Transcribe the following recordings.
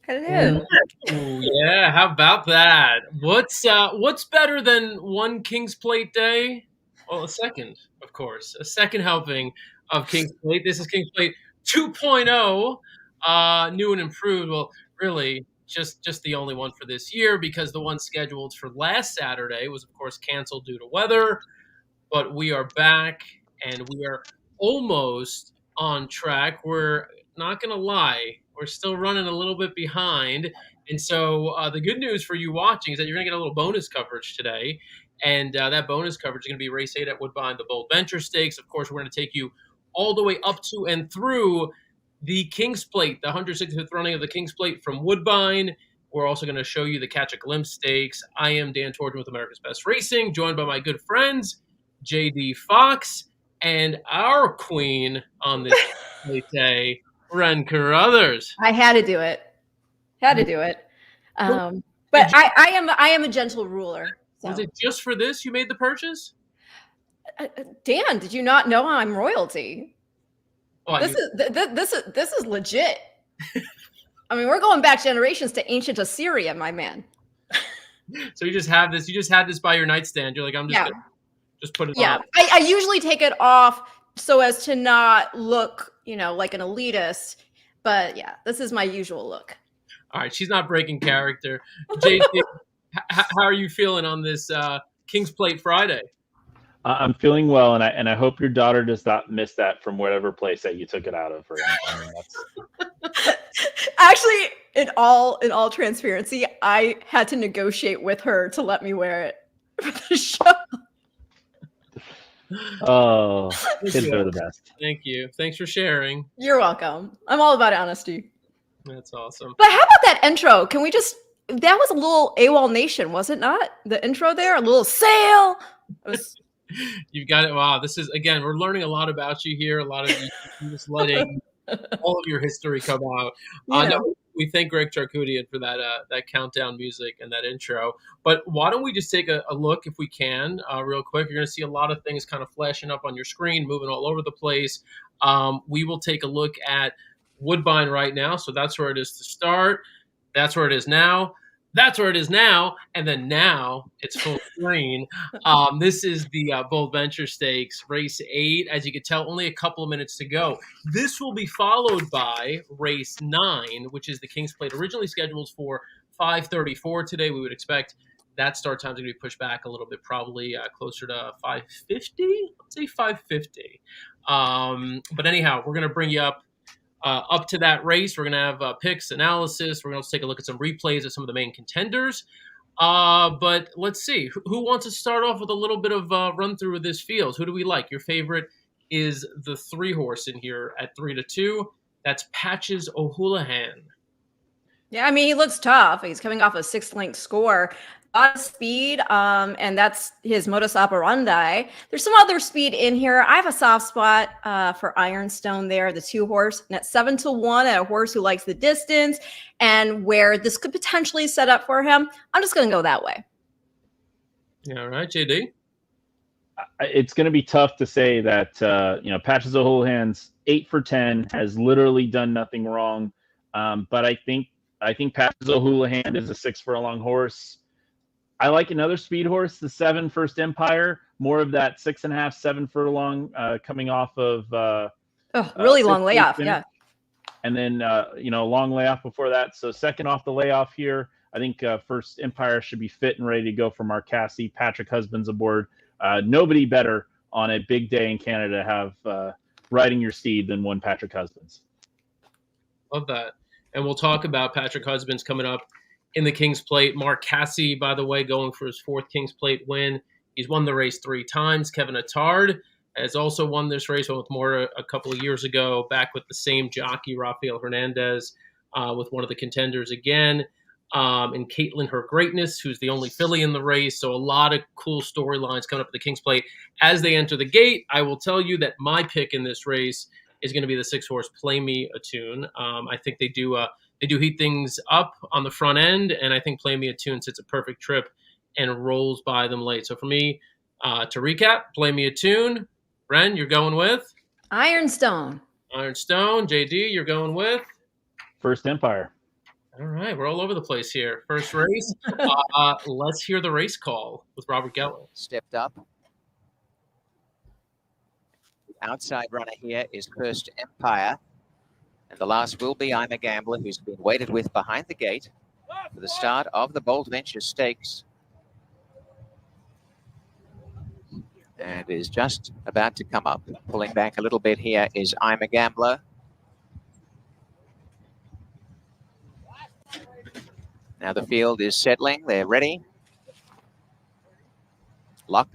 Hello. Ooh, yeah, how about that? What's better than one King's Plate day? Well, a second, of course. A second helping of King's Plate. This is King's Plate 2.0, new and improved. Well, really just the only one for this year because the one scheduled for last Saturday was of course canceled due to weather, but we are back and we are almost on track. We're not going to lie, we're still running a little bit behind. And so the good news for you watching is that you're going to get a little bonus coverage today. And that bonus coverage is going to be race 8 at Woodbine, the Bold Venture Stakes. Of course, we're going to take you all the way up to and through the King's Plate, the 165th running of the King's Plate from Woodbine. We're also going to show you the Catch a Glimpse Stakes. I am Dan Tordjman with America's Best Racing, joined by my good friends, JD Fox, and our queen on this day, Ren Carothers. I had to do it. But I am a gentle ruler. So. Was it just for this you made the purchase? Dan, did you not know I'm royalty? Oh, this is legit. I mean, we're going back generations to ancient Assyria, my man. So you just have this. You just had this by your nightstand. You're like, I'm just gonna just put it on. I usually take it off so as to not look, like an elitist. But yeah, this is my usual look. All right, she's not breaking character. JD, how are you feeling on this King's Plate Friday? I'm feeling well, and I hope your daughter does not miss that from whatever place that you took it out of. Actually, in all transparency, I had to negotiate with her to let me wear it for the show. Oh, kids are the best. Thank you. Thanks for sharing. You're welcome. I'm all about honesty. That's awesome. But how about that intro? Can we just? That was a little AWOL Nation, was it not? The intro there, a little sail. You've got it. Wow, this is again. We're learning a lot about you here. A lot of you just letting all of your history come out. No, we thank Greg Charkoudian for that countdown music and that intro. But why don't we just take a look, if we can, real quick? You're going to see a lot of things kind of flashing up on your screen, moving all over the place. We will take a look at Woodbine right now. So that's where it is to start. That's where it is now. That's where it is now, and then now it's full screen. This is the Bold Venture Stakes, race 8. As you can tell, only a couple of minutes to go. This will be followed by race 9, which is the King's Plate, originally scheduled for 5:34 today. We would expect that start time is going to be pushed back a little bit, probably closer to 5:50. Let's say 5:50. But anyhow, we're going to bring you up to that race. We're going to have picks, analysis. We're going to take a look at some replays of some of the main contenders. But let's see. Who wants to start off with a little bit of run through of this field? Who do we like? Your favorite is the 3-horse in here at 3-2. That's Patches O'Houlihan. Yeah, I mean, he looks tough. He's coming off a 6-length score. A lot of speed, and that's his modus operandi. There's some other speed in here. I have a soft spot for Ironstone there, the 2-horse, and at 7-1 at a horse who likes the distance and where this could potentially set up for him. I'm just going to go that way. Yeah, all right, JD. It's going to be tough to say that Patches O'Houlihan's 8 for 10 has literally done nothing wrong, but I think Patches O'Houlihan is a 6 furlong horse. I like another speed horse, the 7 First Empire, more of that 6.5, 7 furlong coming off of really long layoff, yeah. And then long layoff before that. So second off the layoff here, I think First Empire should be fit and ready to go for Marcassi. Patrick Husbands aboard. Nobody better on a big day in Canada to have riding your steed than one Patrick Husbands. Love that. And we'll talk about Patrick Husbands coming up in the King's Plate. Marcassi, by the way, going for his 4th King's Plate win. He's won the race 3 times. Kevin Attard has also won this race, won with more a couple of years ago, back with the same jockey, Rafael Hernandez, with one of the contenders again. And Caitlin Her Greatness, who's the only filly in the race. So a lot of cool storylines coming up at the King's Plate. As they enter the gate, I will tell you that my pick in this race is going to be the 6-horse Play Me a Tune. I think they do heat things up on the front end, and I think Play Me a Tune sits a perfect trip and rolls by them late. So for me, to recap, Play Me a Tune. Ren, you're going with? Ironstone. JD, you're going with? First Empire. All right, we're all over the place here. First race. Let's hear the race call with Robert Geller. Stepped up. The outside runner here is First Empire. And the last will be I'm a Gambler, who's been waited with behind the gate for the start of the Bold Venture Stakes. And is just about to come up. Pulling back a little bit here is I'm a Gambler. Now the field is settling. They're ready. Lock.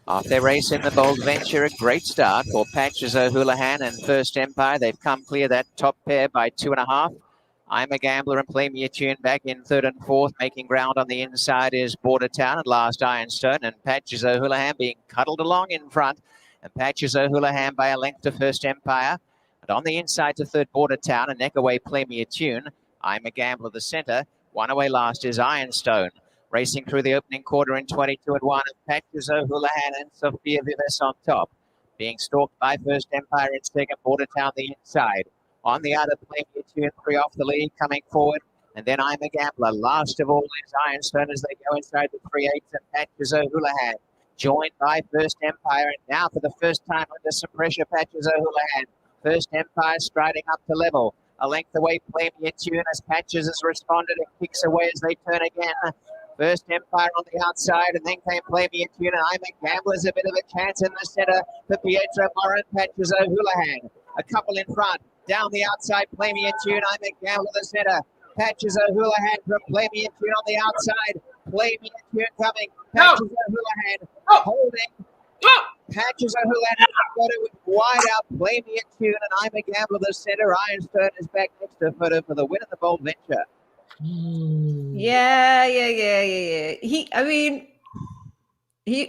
Off their race in the Bold Venture. A great start for Patches O'Houlihan and First Empire. They've come clear that top pair by 2.5. I'm a Gambler and Play Me a Tune back in third and fourth. Making ground on the inside is Border Town and Last Ironstone. And Patches O'Houlihan being cuddled along in front. And Patches O'Houlihan by a length to First Empire. And on the inside to third, Border Town. And neck away, Play Me a Tune. I'm a Gambler, the centre. One away last is Ironstone. Racing through the opening quarter in 22 and 1. And Patches O'Houlihan and Sophia Vives on top. Being stalked by First Empire in second, Border Town the inside. On the outer, Play Me a Tune, 3 off the lead, coming forward. And then I'm a Gambler. Last of all is Ironstone as they go inside the 3/8 and Patches O'Houlihan. Joined by First Empire. And now for the first time under some pressure, Patches O'Houlihan. First Empire striding up to level. A length away, Play Me a Tune as Patches has responded and kicks away as they turn again. First Empire on the outside, and then came Play Me a Tune. And I'm a Gambler's a bit of a chance in the centre for Pietro Morin, Patches O'Houlihan. A couple in front. Down the outside, Play Me a Tune. I'm a Gambler, the centre. Patches O'Houlihan from Play Me a Tune on the outside. Play Me a Tune coming. Patches O'Houlihan holding. Patches O'Houlihan got it with wide out. Play Me a Tune, and I'm a Gambler, the centre. Ironstone is back next to photo for the win of the Bold Venture. Yeah.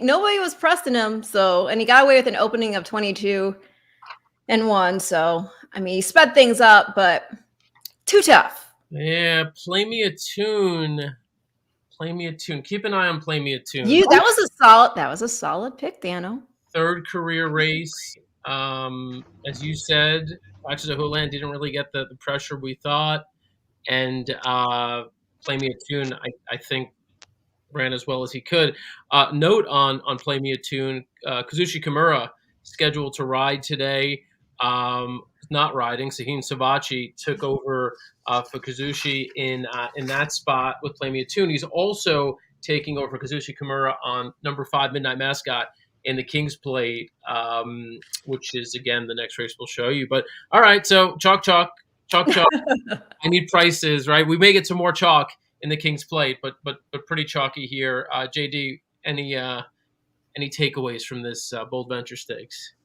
Nobody was pressing him, so, and he got away with an opening of 22 and 1. So, he sped things up, but too tough. Yeah, Play Me a Tune. Play Me a Tune. Keep an eye on Play Me a Tune. That was a solid pick, Dano. Third career race. As you said, Patches O'Houlihan didn't really get the pressure we thought. And Play Me a Tune, I think, ran as well as he could. Note on Play Me a Tune, Kazushi Kimura scheduled to ride today. Not riding. Sahin Savachi took over for Kazushi in that spot with Play Me a Tune. He's also taking over Kazushi Kimura on number 5 Midnight Mascot in the King's Plate, which is, again, the next race we'll show you. But all right, so chalk. I need prices, right? We may get some more chalk in the King's Plate, but pretty chalky here. JD, any takeaways from this Bold Venture Stakes?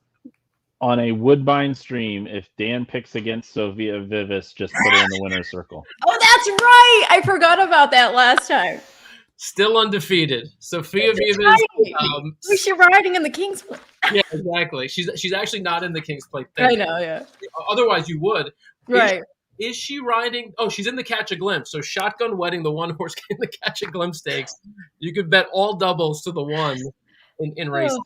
On a Woodbine stream, if Dan picks against Sophia Vives, just put her in the winner's circle. Oh, that's right. I forgot about that last time. Still undefeated. Sophia Vives. Right. She's riding in the King's Plate. Yeah, exactly. She's actually not in the King's Plate. I know, yeah. Otherwise, you would. Right. Is she riding? Oh, she's in the Catch a Glimpse. So Shotgun Wedding, the 1-horse game, the Catch a Glimpse Stakes. You could bet all doubles to the 1 in racing.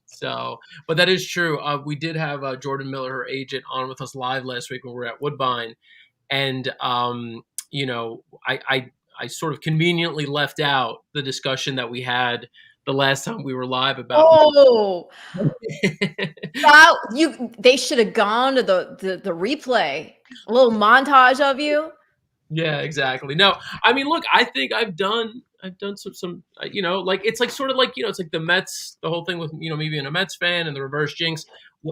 So, but that is true. We did have Jordan Miller, her agent, on with us live last week when we were at Woodbine, and I sort of conveniently left out the discussion that we had the last time we were live about. Oh, wow! They should have gone to the replay. A little montage of you. Yeah, exactly. No, look, I think I've done some it's like sort of like, it's like the Mets, the whole thing with, me being a Mets fan and the reverse jinx.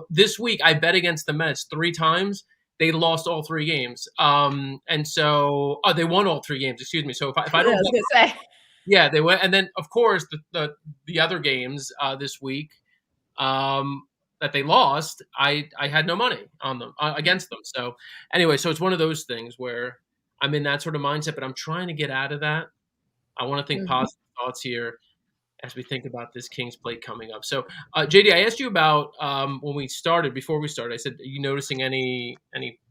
This week I bet against the Mets 3 times. They lost all 3 games. And so, they won all 3 games, excuse me. So if I don't, yeah, they went. And then of course the other games this week that they lost, I had no money on them, against them. So anyway, so it's one of those things where I'm in that sort of mindset, but I'm trying to get out of that. I want to think positive thoughts here as we think about this King's Plate coming up. So, JD, I asked you about before we started, I said, are you noticing any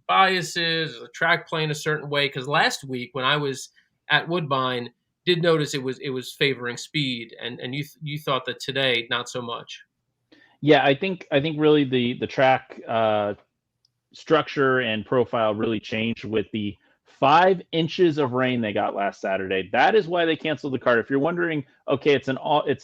biases? Is the track playing a certain way? Because last week when I was at Woodbine, did notice it was favoring speed, and you thought that today not so much. Yeah, I think really the track structure and profile really changed with the 5 inches of rain they got last Saturday. That is why they canceled the card. If you're wondering, okay, it's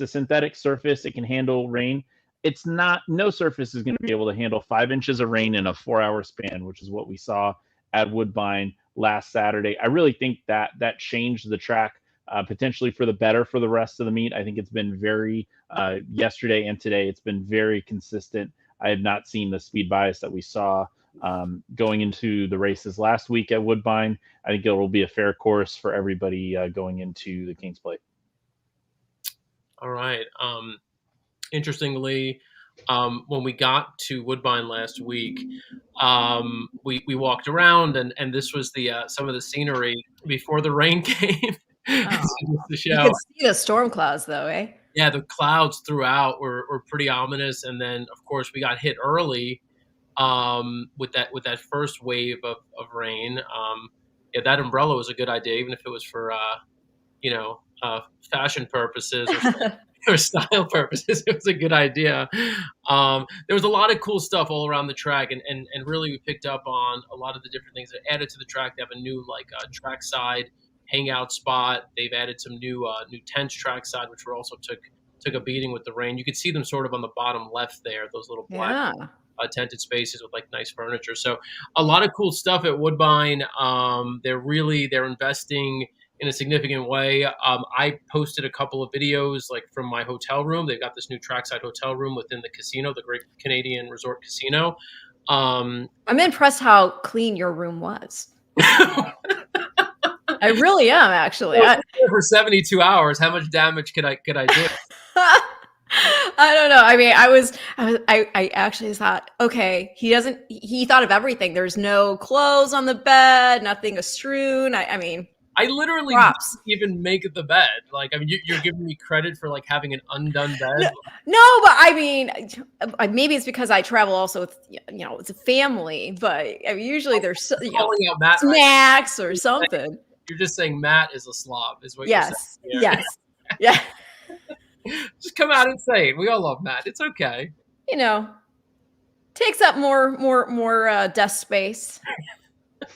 a synthetic surface, it can handle rain. It's not. No surface is going to be able to handle 5 inches of rain in a 4-hour span, which is what we saw at Woodbine last Saturday. I really think that changed the track potentially for the better for the rest of the meet. I think it's been very yesterday and today. It's been very consistent. I have not seen the speed bias that we saw going into the races last week at Woodbine. I think it will be a fair course for everybody going into the King's Plate. All right. Interestingly, when we got to Woodbine last week, we walked around, and this was the some of the scenery before the rain came. Oh. The You show. could see the storm clouds, though, eh? Yeah, the clouds throughout were pretty ominous, and then of course we got hit early with that first wave of rain. Yeah, that umbrella was a good idea, even if it was for fashion purposes or style purposes. It was a good idea. There was a lot of cool stuff all around the track, and really we picked up on a lot of the different things that added to the track. They have a new trackside hangout spot. They've added some new tents trackside, which were also took a beating with the rain. You could see them sort of on the bottom left there, those little black tented spaces with like nice furniture. So a lot of cool stuff at Woodbine. They're investing in a significant way. I posted a couple of videos like from my hotel room. They've got this new trackside hotel room within the casino, the Great Canadian Resort Casino. I'm impressed how clean your room was. I really am, actually. For 72 hours, how much damage could I do? I don't know. I mean, I actually thought, okay, he thought of everything. There's no clothes on the bed, nothing strewn. I mean, I literally props. didn't even make the bed. Like, I mean, you're giving me credit for like having an undone bed. No, but I mean, maybe it's because I travel also with, it's a family, but I mean, usually there's out Matt snacks or something. You're just saying Matt is a slob, is what you're saying. Yes. Yeah. Just come out and say it. We all love Matt. It's okay. Takes up more desk space,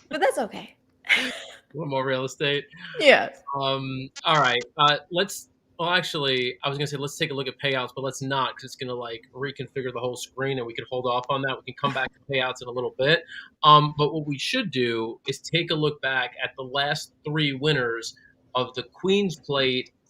but that's okay. A little more real estate. Yes. All right. Actually, I was gonna say let's take a look at payouts, but let's not, because it's gonna like reconfigure the whole screen, and we can hold off on that. We can come back to payouts in a little bit. But what we should do is take a look back at the last 3 winners of the Queen's Plate /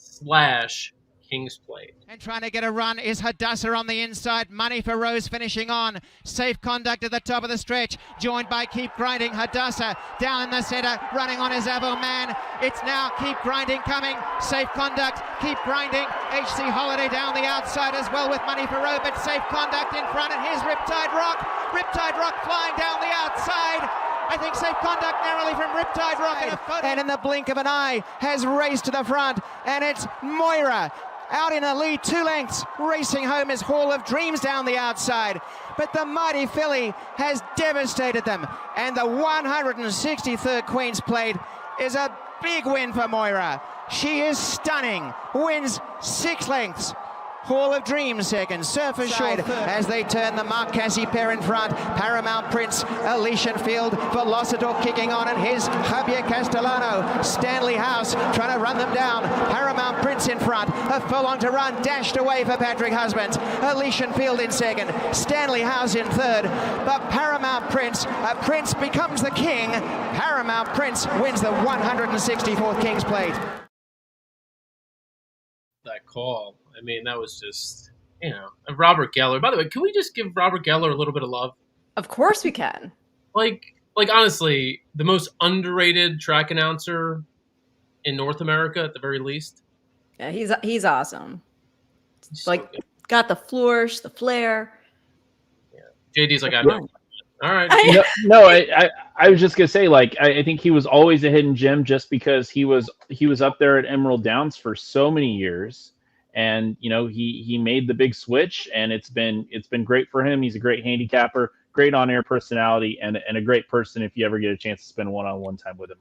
King's Plate. And trying to get a run is Hadassah on the inside. Money for Rose finishing on. Safe Conduct at the top of the stretch. Joined by Keep Grinding. Hadassah down in the centre. Running on his Avil Man. It's now Keep Grinding coming. Safe Conduct. Keep Grinding. HC Holiday down the outside as well with Money for Rose. But Safe Conduct in front. And here's Riptide Rock. Riptide Rock flying down the outside. I think Safe Conduct narrowly from Riptide Rock. And in the blink of an eye has raced to the front. And it's Moira. Out in the lead, 2 lengths. Racing home is Hall of Dreams down the outside. But the mighty filly has devastated them. And the 163rd Queen's Plate is a big win for Moira. She is stunning. Wins 6 lengths. Hall of Dreams second. Surfer Shore as they turn the Mark Cassie pair in front. Paramount Prince, Elysian Field, Velocitor kicking on, and here's Javier Castellano. Stanley House trying to run them down. Paramount Prince in front. A furlong to run, dashed away for Patrick Husbands. Elysian Field in second. Stanley House in third. But Paramount Prince, Prince becomes the king. Paramount Prince wins the 164th King's Plate. That call. I mean, that was just, and Robert Geller. By the way, can we just give Robert Geller a little bit of love? Of course we can. Like honestly, the most underrated track announcer in North America, at the very least. Yeah, he's awesome. He's so good. Got the flourish, the flair. Yeah. JD's like, I know. All right. I was just gonna say, I think he was always a hidden gem just because he was up there at Emerald Downs for so many years. And he made the big switch, and it's been great for him. He's a great handicapper, great on-air personality, and a great person if you ever get a chance to spend one-on-one time with him.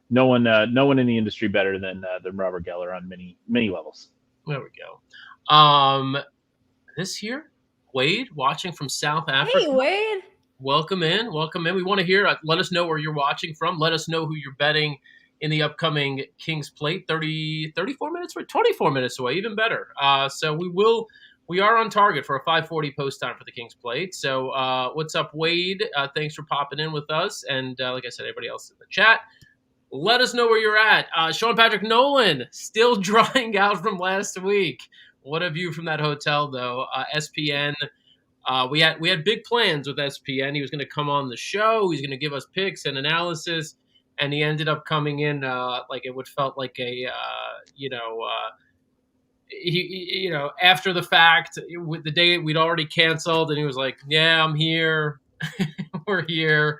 No one in the industry better than Robert Geller on many levels. There we go. This here, Wade watching from South Africa. Hey, Wade. Welcome in. Welcome in. We want to hear. Let us know where you're watching from. Let us know who you're betting in the upcoming King's Plate. 34 minutes, 24 minutes away, even better. So we are on target for a 5:40 post time for the King's Plate. So what's up, Wade? Thanks for popping in with us. And like I said, everybody else in the chat, let us know where you're at. Sean Patrick Nolan, still drying out from last week. What a view from that hotel, though. SPN. We had big plans with SPN. He was going to come on the show. He's going to give us picks and analysis, and he ended up coming in like it would felt like a after the fact, with the day we'd already canceled, and he was like, "Yeah, I'm here. We're here.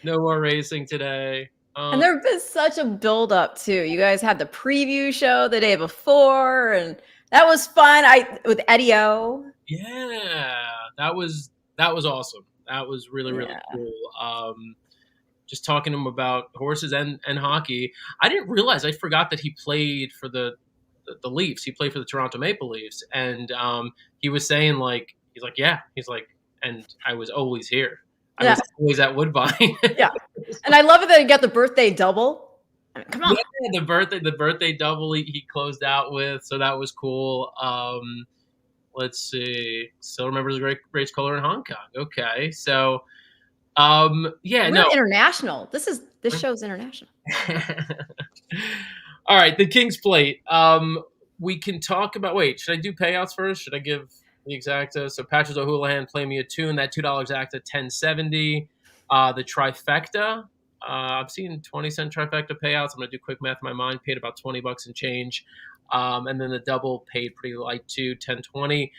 No more racing today." And there's been such a build-up too. You guys had the preview show the day before, and that was fun. With Eddie O. Yeah, that was awesome. That was really cool. Just talking to him about horses and hockey. I didn't realize. I forgot that he played for the Leafs. He played for the Toronto Maple Leafs, and he was saying and I was always here. I was always at Woodbine. Yeah, and I love it that he got the birthday double. I mean, come on, yeah, the birthday double he closed out with, so that was cool. Let's see. Still remembers the great race color in Hong Kong. Okay, so we're international. This show's international. All right, the King's Plate. We can talk about. Wait, should I do payouts first? Should I give the exacta? So Patches O'Houlihan, play me a tune. That $2 exacta, $10.70. The trifecta. I've seen 20-cent trifecta payouts. I'm gonna do quick math in my mind. Paid about $20 and change. And then the double paid pretty light too, $10.20.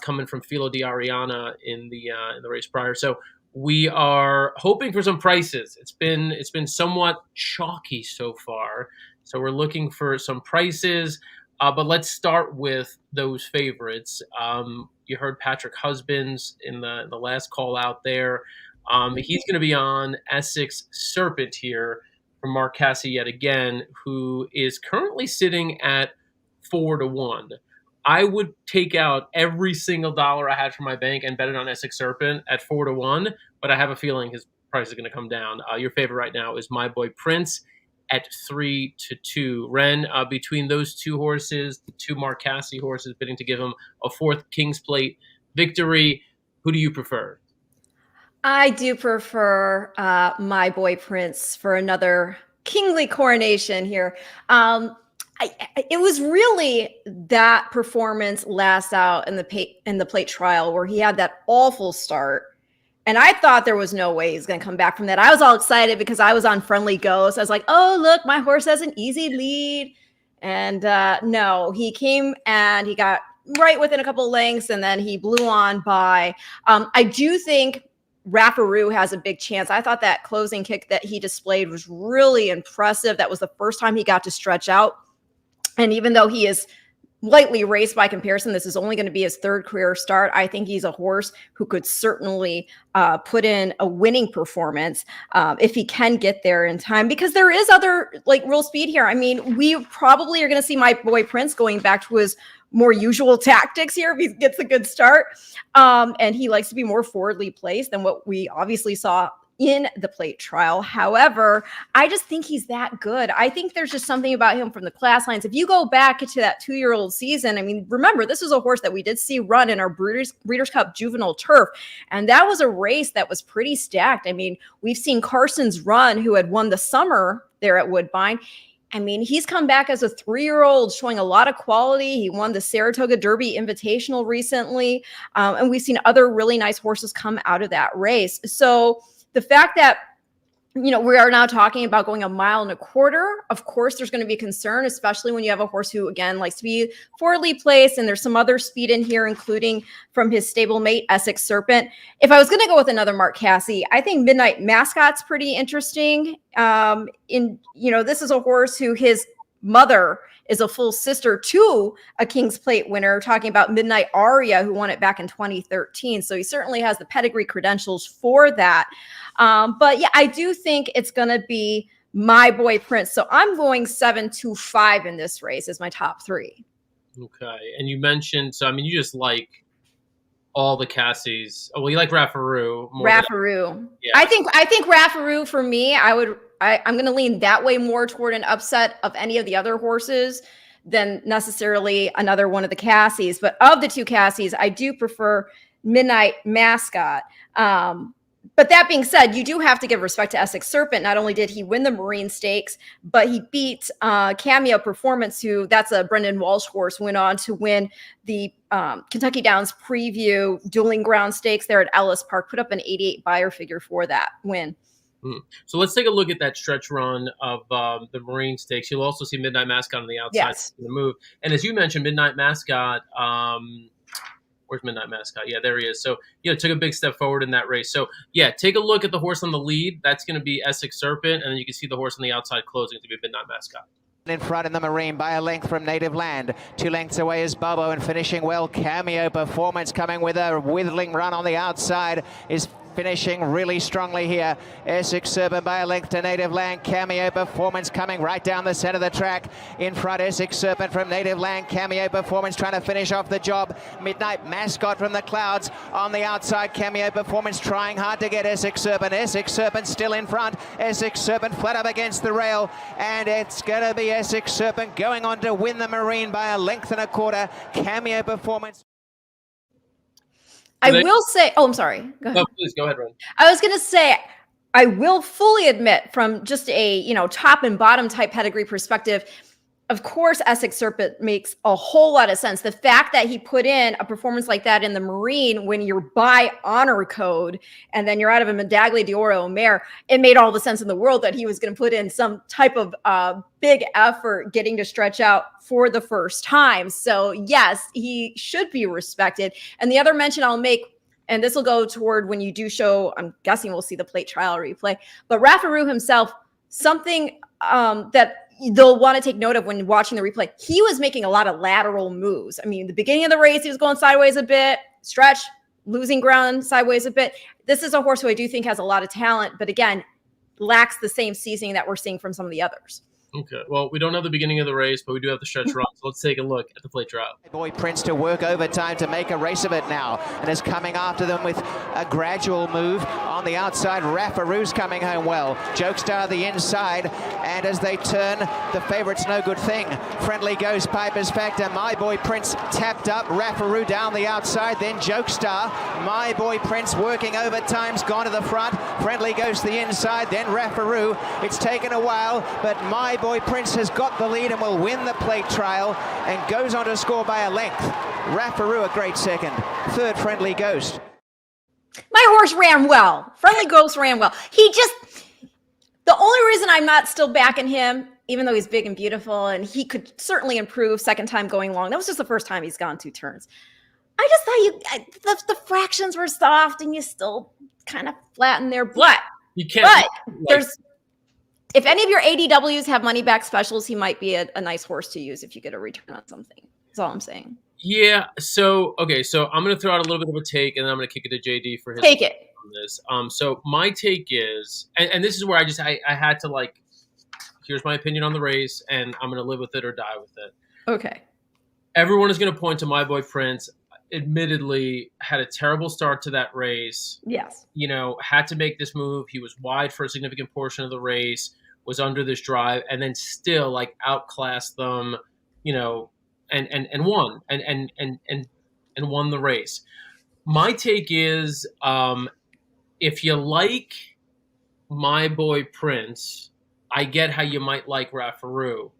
Coming from Filo Di Ariana in the race prior. So we are hoping for some prices. It's been somewhat chalky so far. So we're looking for some prices. But let's start with those favorites. You heard Patrick Husbands in the last call out there. He's going to be on Essex Serpent here from Mark Casse yet again, who is currently sitting at 4-1. I would take out every single dollar I had from my bank and bet it on Essex Serpent at 4-1, but I have a feeling his price is going to come down. Your favorite right now is My Boy Prince at 3-2. Ren, between those two horses, the two Mark Casse horses bidding to give him a fourth King's Plate victory, who do you prefer? I do prefer My Boy Prince for another kingly coronation here. It was really that performance last out in the plate trial where he had that awful start. And I thought there was no way he's going to come back from that. I was all excited because I was on Friendly Ghost. I was like, oh, look, my horse has an easy lead. And no, he came and he got right within a couple of lengths, and then he blew on by. I do think Raffaroo has a big chance. I thought that closing kick that he displayed was really impressive. That was the first time he got to stretch out. And even though he is lightly raced by comparison, this is only going to be his third career start. I think he's a horse who could certainly put in a winning performance if he can get there in time, because there is other real speed here. I mean, we probably are going to see My Boy Prince going back to his more usual tactics here if he gets a good start. And he likes to be more forwardly placed than what we obviously saw in the plate trial. However, I just think he's that good. I think there's just something about him from the class lines. If you go back to that 2-year-old season, I mean, remember, this was a horse that we did see run in our Breeders' Cup Juvenile Turf. And that was a race that was pretty stacked. I mean, we've seen Carson's Run, who had won the summer there at Woodbine. I mean, he's come back as a 3-year-old showing a lot of quality. He won the Saratoga Derby Invitational recently. And we've seen other really nice horses come out of that race. So the fact that, we are now talking about going 1.25 miles, of course, there's going to be concern, especially when you have a horse who, again, likes to be forwardly placed. And there's some other speed in here, including from his stablemate, Essex Serpent. If I was going to go with another Mark Casse, I think Midnight Mascot's pretty interesting. This is a horse who his mother is a full sister to a King's Plate winner, talking about Midnight Aria, who won it back in 2013. So he certainly has the pedigree credentials for that. But yeah, I do think it's going to be My Boy Prince. So I'm going 7-5 in this race as my top 3. Okay. And you mentioned, so I mean, you just like all the Cassies. Oh, well, you like Raffaru more. Raffaru. Yeah. I think Raffaru for me, I'm going to lean that way more toward an upset of any of the other horses than necessarily another one of the Cassies. But of the two Cassies, I do prefer Midnight Mascot. But that being said, you do have to give respect to Essex Serpent. Not only did he win the Marine Stakes, but he beat Cameo Performance, who that's a Brendan Walsh horse, went on to win the Kentucky Downs Preview Dueling Ground Stakes there at Ellis Park, put up an 88 buyer figure for that win. So let's take a look at that stretch run of the Marine Stakes. You'll also see Midnight Mascot on the outside. Yes. In the move. And as you mentioned, Midnight Mascot, where's Midnight Mascot? Yeah, there he is. So, took a big step forward in that race. So, yeah, take a look at the horse on the lead. That's going to be Essex Serpent. And then you can see the horse on the outside closing to be Midnight Mascot. In front in the Marine by a length from Native Land. 2 lengths away is Bobo, and finishing well, Cameo Performance coming with a whittling run on the outside is finishing really strongly here. Essex Serpent by a length to Native Land. Cameo Performance coming right down the center of the track. In front, Essex Serpent from Native Land. Cameo Performance trying to finish off the job. Midnight Mascot from the clouds on the outside. Cameo Performance trying hard to get Essex Serpent. Essex Serpent still in front. Essex Serpent flat up against the rail. And it's going to be Essex Serpent going on to win the Marine by a length and a quarter. Cameo Performance. I will say, I'm sorry. Go ahead. No, please go ahead, Ren. I was going to say, I will fully admit from just a, top and bottom type pedigree perspective, of course, Essex Serpent makes a whole lot of sense. The fact that he put in a performance like that in the Marine when you're by honor code and then you're out of a Medaglia d'Oro mare, it made all the sense in the world that he was going to put in some type of big effort getting to stretch out for the first time. So yes, he should be respected. And the other mention I'll make, and this will go toward when you do show, I'm guessing we'll see the plate trial replay, but Raffaru himself, something that they'll want to take note of when watching the replay. He was making a lot of lateral moves. I mean, the beginning of the race, he was going sideways a bit, stretch, losing ground sideways a bit. This is a horse who I do think has a lot of talent, but again, lacks the same seasoning that we're seeing from some of the others. Okay. Well, we don't have the beginning of the race, but we do have the stretch run. So let's take a look at the plate trial. Boy Prince to work overtime to make a race of it now, and is coming after them with a gradual move on the outside. Raffaru's coming home well. Jokestar the inside, and as they turn, the favourite's no good thing. Friendly Ghost, Piper's Factor. My Boy Prince tapped up. Raffaru down the outside, then Jokestar. My Boy Prince working overtime's gone to the front. Friendly Ghost the inside, then Raffaru. It's taken a while, but My Boy Prince has got the lead and will win the plate trial and goes on to score by a length. Raffaru a great second. Third, Friendly Ghost. My horse ran well. Friendly Ghost ran well. The only reason I'm not still backing him, even though he's big and beautiful and he could certainly improve second time going long. That was just the first time he's gone 2 turns. I just thought the fractions were soft and you still kind of flatten their butt. You can't. But if any of your ADWs have money back specials, he might be a nice horse to use if you get a return on something. That's all I'm saying. Yeah. So I'm going to throw out a little bit of a take, and then I'm going to kick it to JD for his take it. On this. So my take is, and this is where I had to here's my opinion on the race, and I'm going to live with it or die with it. Okay. Everyone is going to point to My Boy Prince. Admittedly, had a terrible start to that race. Yes. Had to make this move. He was wide for a significant portion of the race, was under this drive, and then still outclassed them, and won and won the race. My take is, if you like My Boy Prince, I get how you might like Raffaru,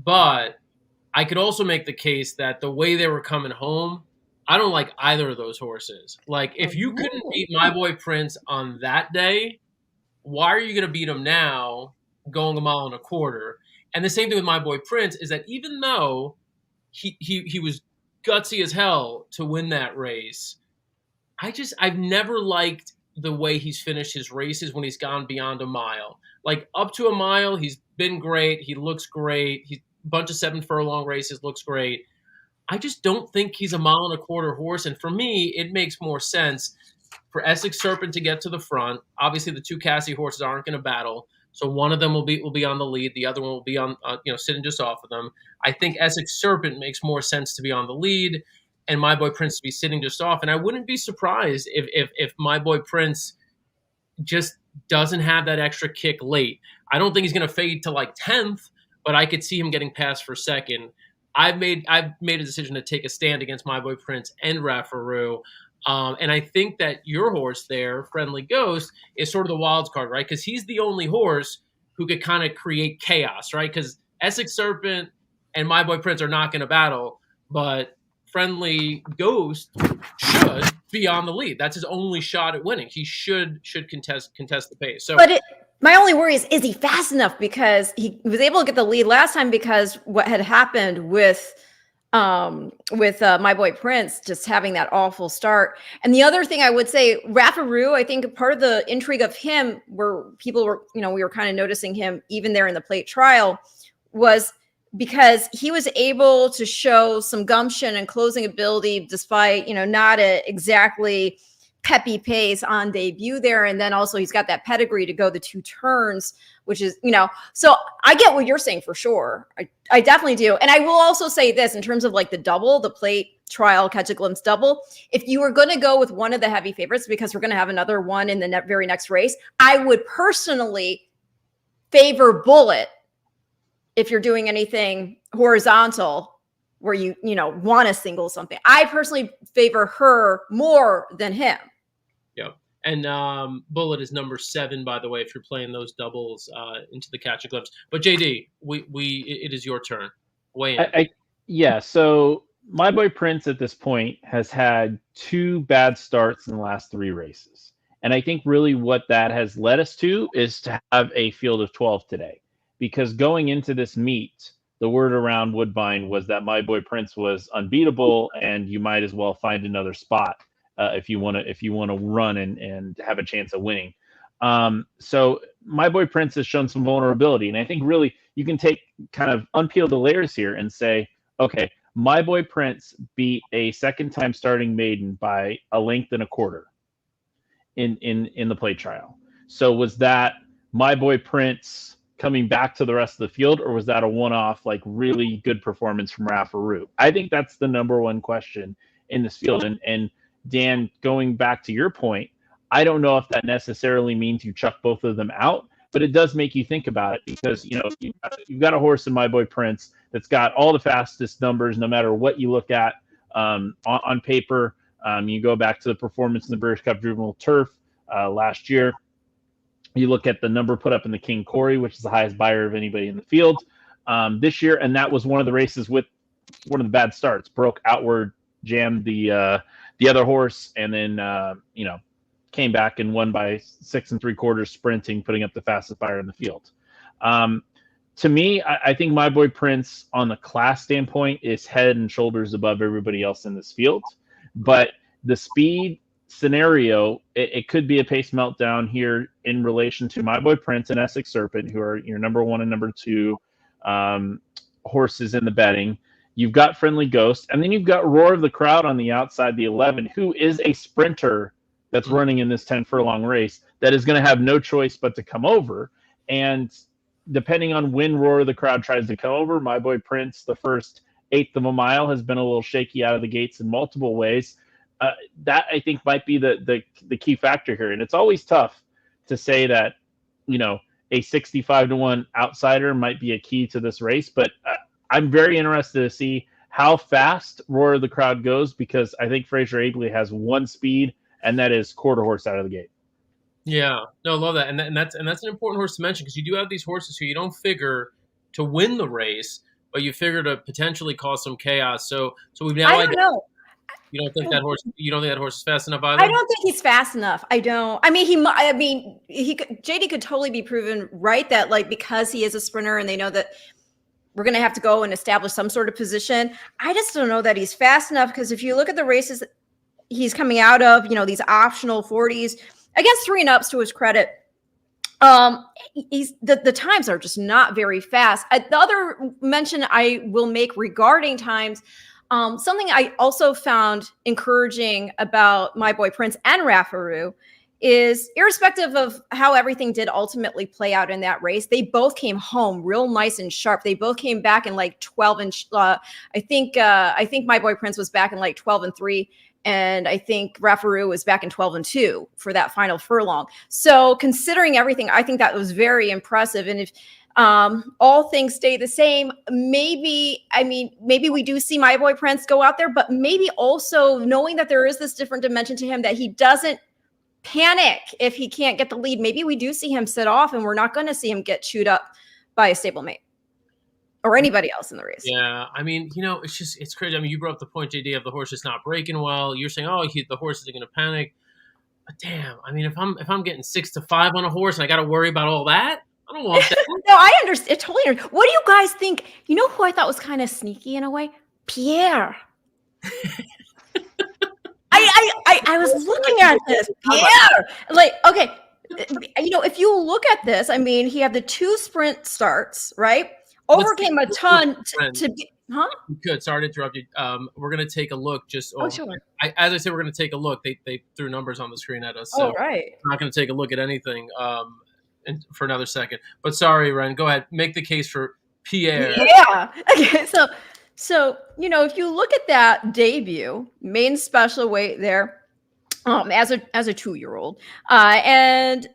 but I could also make the case that the way they were coming home, I don't like either of those horses. If you couldn't beat My Boy Prince on that day, why are you going to beat him now going a mile and a quarter? And the same thing with My Boy Prince is that even though he was gutsy as hell to win that race, I've never liked the way he's finished his races when he's gone beyond a mile. Up to a mile, he's been great. He looks great. He's a bunch of 7 furlong races, looks great. I just don't think he's a mile and a quarter horse. And for me, it makes more sense for Essex Serpent to get to the front. Obviously, the 2 Cassie horses aren't going to battle. So one of them will be on the lead. The other one will be on, sitting just off of them. I think Essex Serpent makes more sense to be on the lead. and My Boy Prince to be sitting just off. And I wouldn't be surprised if My Boy Prince just doesn't have that extra kick late. I don't think he's going to fade to like 10th, but I could see him getting passed for second. I've made a decision to take a stand against My Boy Prince and Raffaru. And I think that your horse there, Friendly Ghost, is sort of the wild card, right? Because he's the only horse who could kind of create chaos, right? Because Essex Serpent and My Boy Prince are not going to battle, but Friendly Ghost should be on the lead. That's his only shot at winning. He should contest the pace. So, but my only worry is he fast enough? Because he was able to get the lead last time because what had happened with My Boy Prince just having that awful start. And the other thing I would say, Raffaru, I think part of the intrigue of him, where people were, we were kind of noticing him even there in the plate trial, was because he was able to show some gumption and closing ability despite, not a exactly peppy pace on debut there. And then also he's got that pedigree to go the 2 turns, which is, so I get what you're saying for sure. I definitely do. And I will also say this in terms of like the double, the plate trial, catch a glimpse double. If you were going to go with one of the heavy favorites, because we're going to have another one in the very next race, I would personally favor Bullet if you're doing anything horizontal where you want to single something. I personally favor her more than him. Yeah. And Bullet is number 7, by the way, if you're playing those doubles into the catch a glimpse. But JD, it is your turn. Weigh in. Yeah. So My Boy Prince at this point has had 2 bad starts in the last 3 races. And I think really what that has led us to is to have a field of 12 today. Because going into this meet, the word around Woodbine was that My Boy Prince was unbeatable, and you might as well find another spot if you want to run and have a chance of winning. So My Boy Prince has shown some vulnerability, and I think really you can take kind of unpeel the layers here and say, okay, My Boy Prince beat a second-time starting maiden by a length and a quarter in the plate trial. So was that My Boy Prince coming back to the rest of the field, or was that a one-off, like really good performance from Raffaru? I think that's the number one question in this field. And Dan, going back to your point, I don't know if that necessarily means you chuck both of them out, but it does make you think about it because, you've got a horse in My Boy Prince that's got all the fastest numbers, no matter what you look at on paper. You go back to the performance in the British Cup Juvenile Turf last year. You look at the number put up in the King Corey, which is the highest buyer of anybody in the field this year, and that was one of the races with one of the bad starts. Broke outward, jammed the other horse, and then came back and won by 6 3/4 sprinting, putting up the fastest buyer in the field. To me, I think My Boy Prince, on the class standpoint, is head and shoulders above everybody else in this field, but the speed scenario, it could be a pace meltdown here in relation to My Boy Prince and Essex Serpent, who are your number 1 and number 2 horses in the betting. You've got Friendly Ghost, and then you've got Roar of the Crowd on the outside, the 11, who is a sprinter that's running in this 10 furlong race that is going to have no choice but to come over. And depending on when Roar of the Crowd tries to come over, My Boy Prince, the first 1/8 of a mile, has been a little shaky out of the gates in multiple ways. That I think might be the key factor here. And it's always tough to say that, a 65-1 outsider might be a key to this race, but I'm very interested to see how fast Roar of the Crowd goes, because I think Fraser Agley has one speed, and that is quarter horse out of the gate. Yeah, no, I love that. And that's an important horse to mention, because you do have these horses who you don't figure to win the race, but you figure to potentially cause some chaos. So we've now I don't know. You don't think that horse is fast enough either? I don't think he's fast enough. I don't. I mean, JD could totally be proven right that, like, because he is a sprinter and they know that we're going to have to go and establish some sort of position. I just don't know that he's fast enough, because if you look at the races he's coming out of, these optional 40s against 3 and ups, to his credit, the times are just not very fast. The other mention I will make regarding times, something I also found encouraging about My Boy Prince and Raffaru is irrespective of how everything did ultimately play out in that race, they both came home real nice and sharp. They both came back in like 12 and I think My Boy Prince was back in like 12-3. And I think Raffaru was back in 12-2 for that final furlong. So considering everything, I think that was very impressive. And if all things stay the same, maybe we do see My Boy Prince go out there, but maybe also knowing that there is this different dimension to him, that he doesn't panic if he can't get the lead. Maybe we do see him sit off, and we're not going to see him get chewed up by a stablemate or anybody else in the race. Yeah, I mean, it's crazy. I mean, you brought up the point, JD, of the horse just not breaking well. You're saying, the horse isn't going to panic. But damn, I mean, if I'm getting 6-5 on a horse and I got to worry about all that, I don't want that. No, I understand. Totally understand. What do you guys think? You know who I thought was kind of sneaky in a way? Pierre. I was looking at this. Pierre. Like, okay. If you look at this, I mean, he had the 2 sprint starts, right? Overcame a ton to be, huh? You could. Sorry to interrupt you. We're going to take a look. Sure. As I said, we're going to take a look. They threw numbers on the screen at us. So right. I'm not going to take a look at anything for another second. But sorry, Ren. Go ahead. Make the case for Pierre. Yeah. Okay. So if you look at that debut, main special weight there, as a 2-year-old, and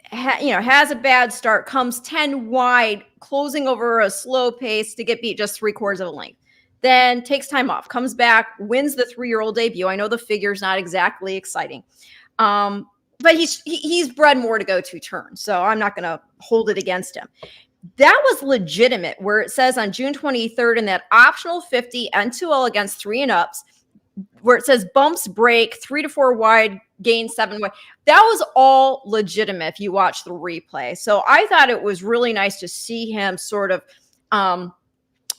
has a bad start, comes 10 wide, closing over a slow pace to get beat just 3/4 of a length. Then takes time off, comes back, wins the 3-year-old debut. I know the figure's not exactly exciting, but he's bred more to go 2 turns, so I'm not going to hold it against him. That was legitimate, where it says on June 23rd in that optional 50 N2L against 3 and ups, where it says bumps break 3 to 4 wide, gain 7 wide. That was all legitimate if you watch the replay. So I thought it was really nice to see him sort of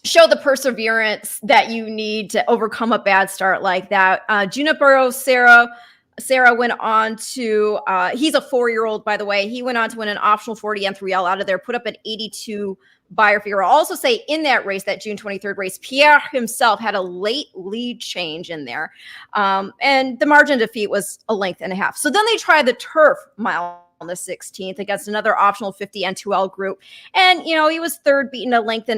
show the perseverance that you need to overcome a bad start like that. Junipero Sarah went on to, he's a 4-year-old, by the way. He went on to win an optional 40 N3L out of there, put up an 82 buyer figure. I'll also say in that race, that June 23rd race, Pierre himself had a late lead change in there. And the margin of defeat was 1.5 lengths. So then they tried the turf mile on the 16th against another optional 50 N2L group. And, he was third, beaten 1.25 lengths.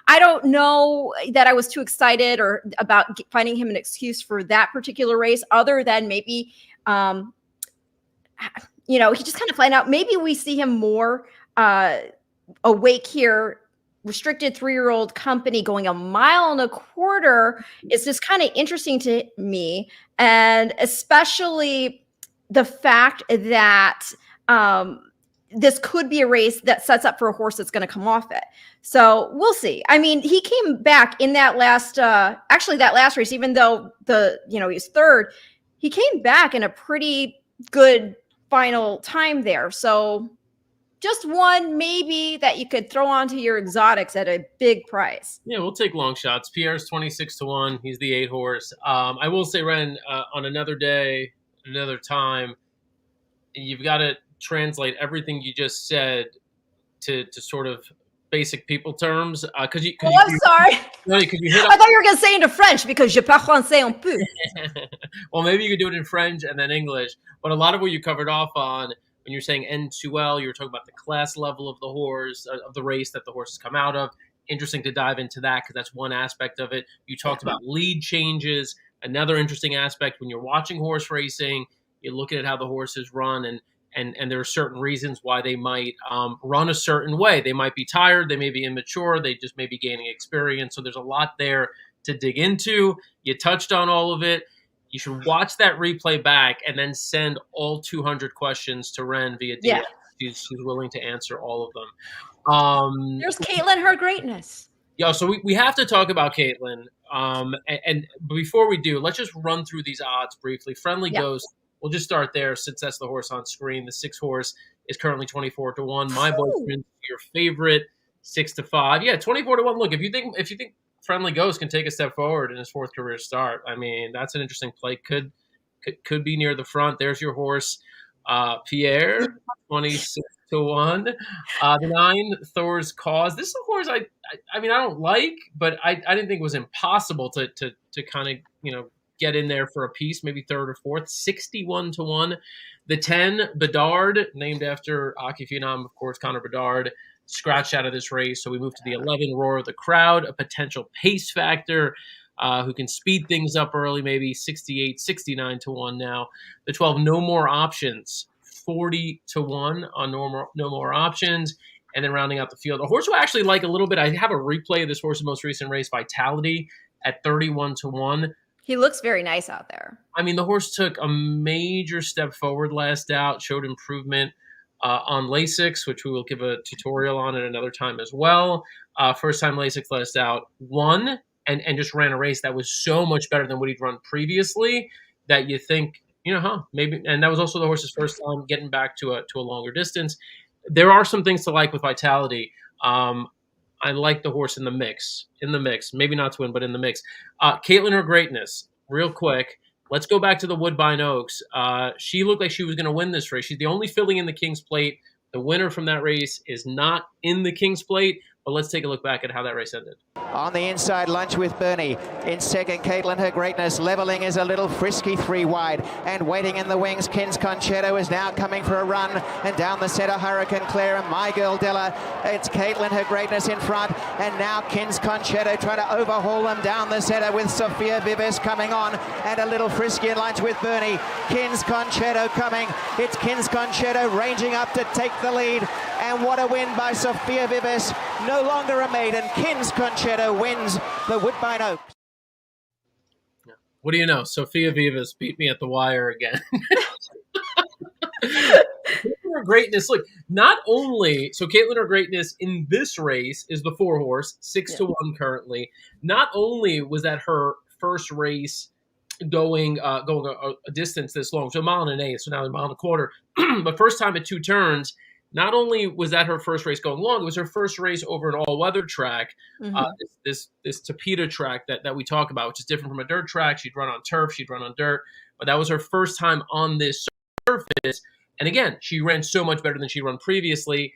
I don't know that I was too excited or about finding him an excuse for that particular race, other than maybe, he just kind of flying out. Maybe we see him more awake here. Restricted 3-year-old company going 1.25 miles is just kind of interesting to me. And especially the fact that this could be a race that sets up for a horse that's going to come off it. So we'll see. I mean, he came back in that last race, even though he was third, he came back in a pretty good final time there. So just one maybe that you could throw onto your exotics at a big price. Yeah, we'll take long shots. Pierre's 26-1. He's the 8 horse. I will say, Ren, on another day, another time, you've got to translate everything you just said to sort of basic people terms. I'm sorry. No, could you hit I thought you were going to say into French, because je parle français un peu. Well, maybe you could do it in French and then English. But a lot of what you covered off on, when you're saying N2L, you were talking about the class level of the horse, of the race that the horse has come out of. Interesting to dive into that, because that's one aspect of it. You talked about lead changes. Another interesting aspect, when you're watching horse racing, you're looking at how the horses run, and there are certain reasons why they might run a certain way. They might be tired, they may be immature, they just may be gaining experience. So there's a lot there to dig into. You touched on all of it. You should watch that replay back and then send all 200 questions to Ren via DM. Yeah. She's willing to answer all of them. There's Caitlin, her greatness. Yeah, so we have to talk about Caitlin. And before we do, let's just run through these odds briefly. Friendly Ghost, we'll just start there since that's the horse on screen. The 6 horse is currently 24-1. My Boy Prince, your favorite, 6-5. Yeah, 24-1. Look, if you think Friendly Ghost can take a step forward in his 4th career start, I mean, that's an interesting play. Could be near the front. There's your horse, Pierre, 26-1. The 9, Thor's Cause. This is a horse I mean, I don't like, but I didn't think it was impossible to kind of, get in there for a piece, maybe third or fourth. 61-1. The 10, Bedard, named after hockey phenom, of course, Connor Bedard, scratched out of this race. So we move to the 11, Roar of the Crowd, a potential pace factor who can speed things up early, maybe 68, 69-1 now. The 12, No More Options, 40-1 on No More Options. And then rounding out the field, a horse who I actually like a little bit. I have a replay of this horse's most recent race, Vitality, at 31-1. He looks very nice out there. I mean, the horse took a major step forward last out, showed improvement on Lasix, which we will give a tutorial on at another time as well. First time Lasix last out, won and just ran a race that was so much better than what he'd run previously that you think, maybe. And that was also the horse's first time getting back to a longer distance. There are some things to like with Vitality. I like the horse in the mix. Maybe not to win, but in the mix. Caitlin Her Greatness, real quick. Let's go back to the Woodbine Oaks. She looked like she was going to win this race. She's the only filly in the King's Plate. The winner from that race is not in the King's Plate, but let's take a look back at how that race ended. On the inside, Lunch with Bernie. In second, Caitlin Her Greatness. Leveling is a little frisky 3 wide. And waiting in the wings, Kins Concerto is now coming for a run. And down the centre, Hurricane Claire and My Girl Della. It's Caitlin Her Greatness in front. And now Kins Concerto trying to overhaul them down the centre with Sophia Vives coming on. And a little frisky in Lunch with Bernie. Kins Concerto coming. It's Kins Concerto ranging up to take the lead. And what a win by Sophia Vives. No longer a maiden. Kins Concerto wins the Woodbine Oaks. What do you know? Sophia Vivas beat me at the wire again. Caitlin Her Greatness, look, not only, so Caitlin Her Greatness in this race is the 4 horse, 6-1 currently. Not only was that her first race going a distance this long, so a mile and an eighth, so now a mile and a quarter, but first time at 2 turns. Not only was that her first race going long, it was her first race over an all-weather track, this Tapeta track that we talk about, which is different from a dirt track. She'd run on turf, she'd run on dirt, but that was her first time on this surface. And again, she ran so much better than she'd run previously.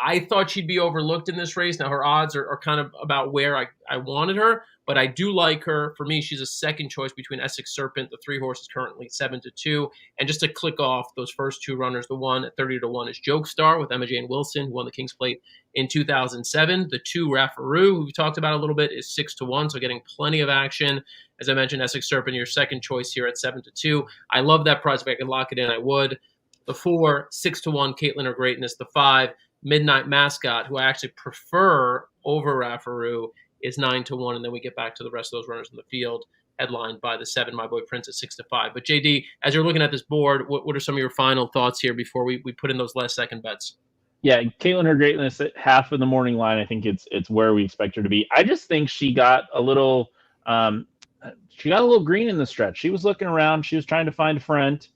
I thought she'd be overlooked in this race. Now, her odds are kind of about where I wanted her, but I do like her. For me, she's a second choice between Essex Serpent. The 3 horse is currently 7-2. And just to click off those first 2 runners, the 1 at 30-1 is Joke Star with Emma Jane Wilson, who won the King's Plate in 2007. The 2, Raffaroo, who we talked about a little bit, is 6-1, so getting plenty of action. As I mentioned, Essex Serpent, your second choice here at 7-2. I love that price. If I could lock it in, I would. The 4, 6-1, Caitlin Her Greatness. The 5, Midnight Mascot, who I actually prefer over Raffaroo, is 9-1, and then we get back to the rest of those runners in the field, headlined by the 7, My Boy Prince, at 6-5. But JD, as you're looking at this board, what are some of your final thoughts here before we put in those last second bets? Yeah, Caitlin Her Greatness at half of the morning line. I think it's where we expect her to be. I just think she got a little green in the stretch. She was looking around. She was trying to find a friend.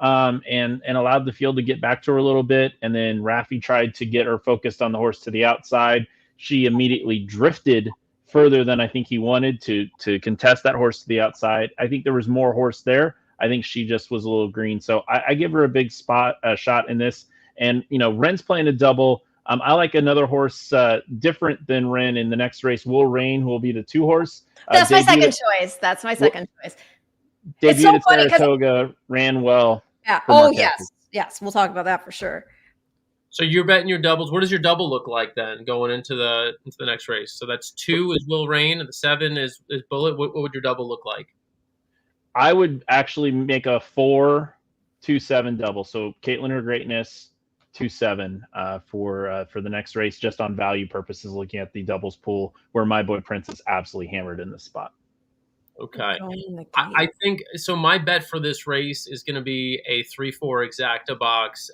And allowed the field to get back to her a little bit. And then Raffy tried to get her focused on the horse to the outside. She immediately drifted further than I think he wanted to contest that horse to the outside. I think there was more horse there. I think she just was a little green. So I give her a big shot in this. And, Ren's playing a double. I like another horse different than Ren in the next race, Will Rain, who will be the 2 horse. That's my second choice. Choice. Debuted at Saratoga, ran well. Yeah. Oh, yes. We'll talk about that for sure. So you're betting your doubles. What does your double look like then going into the next race? So that's 2 is Will Rain, and the 7 is Bullet. What would your double look like? I would actually make a 4-2-7 double. So Caitlin Her Greatness, 2-7 for the next race, just on value purposes, looking at the doubles pool where My Boy Prince is absolutely hammered in this spot. Okay. I think so. My bet for this race is going to be a 3-4 exacta box.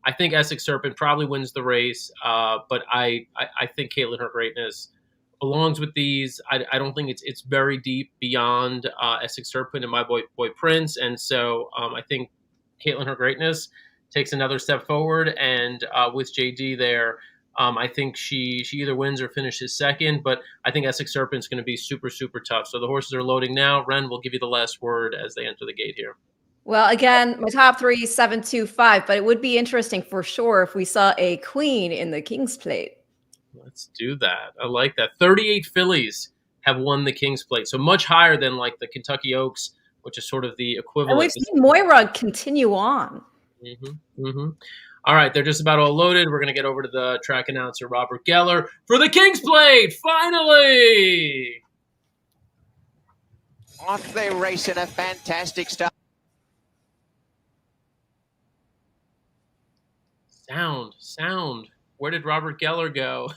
I think Essex Serpent probably wins the race, but I think Caitlin Her Greatness belongs with these. I don't think it's very deep beyond Essex Serpent and My Boy Prince, and so I think Caitlin Her Greatness takes another step forward, and with JD there. I think she either wins or finishes second, but I think Essex Serpent's going to be super, super tough. So the horses are loading now. Ren will give you the last word as they enter the gate here. Well, again, my top 3, 7-2-5, but it would be interesting for sure if we saw a queen in the King's Plate. Let's do that. I like that. 38 fillies have won the King's Plate. So much higher than like the Kentucky Oaks, which is sort of the equivalent. And we've seen Moira continue on. All right, they're just about all loaded. We're going to get over to the track announcer, Robert Geller, for the King's Plate, finally! Off they race in a fantastic start. Sound. Where did Robert Geller go?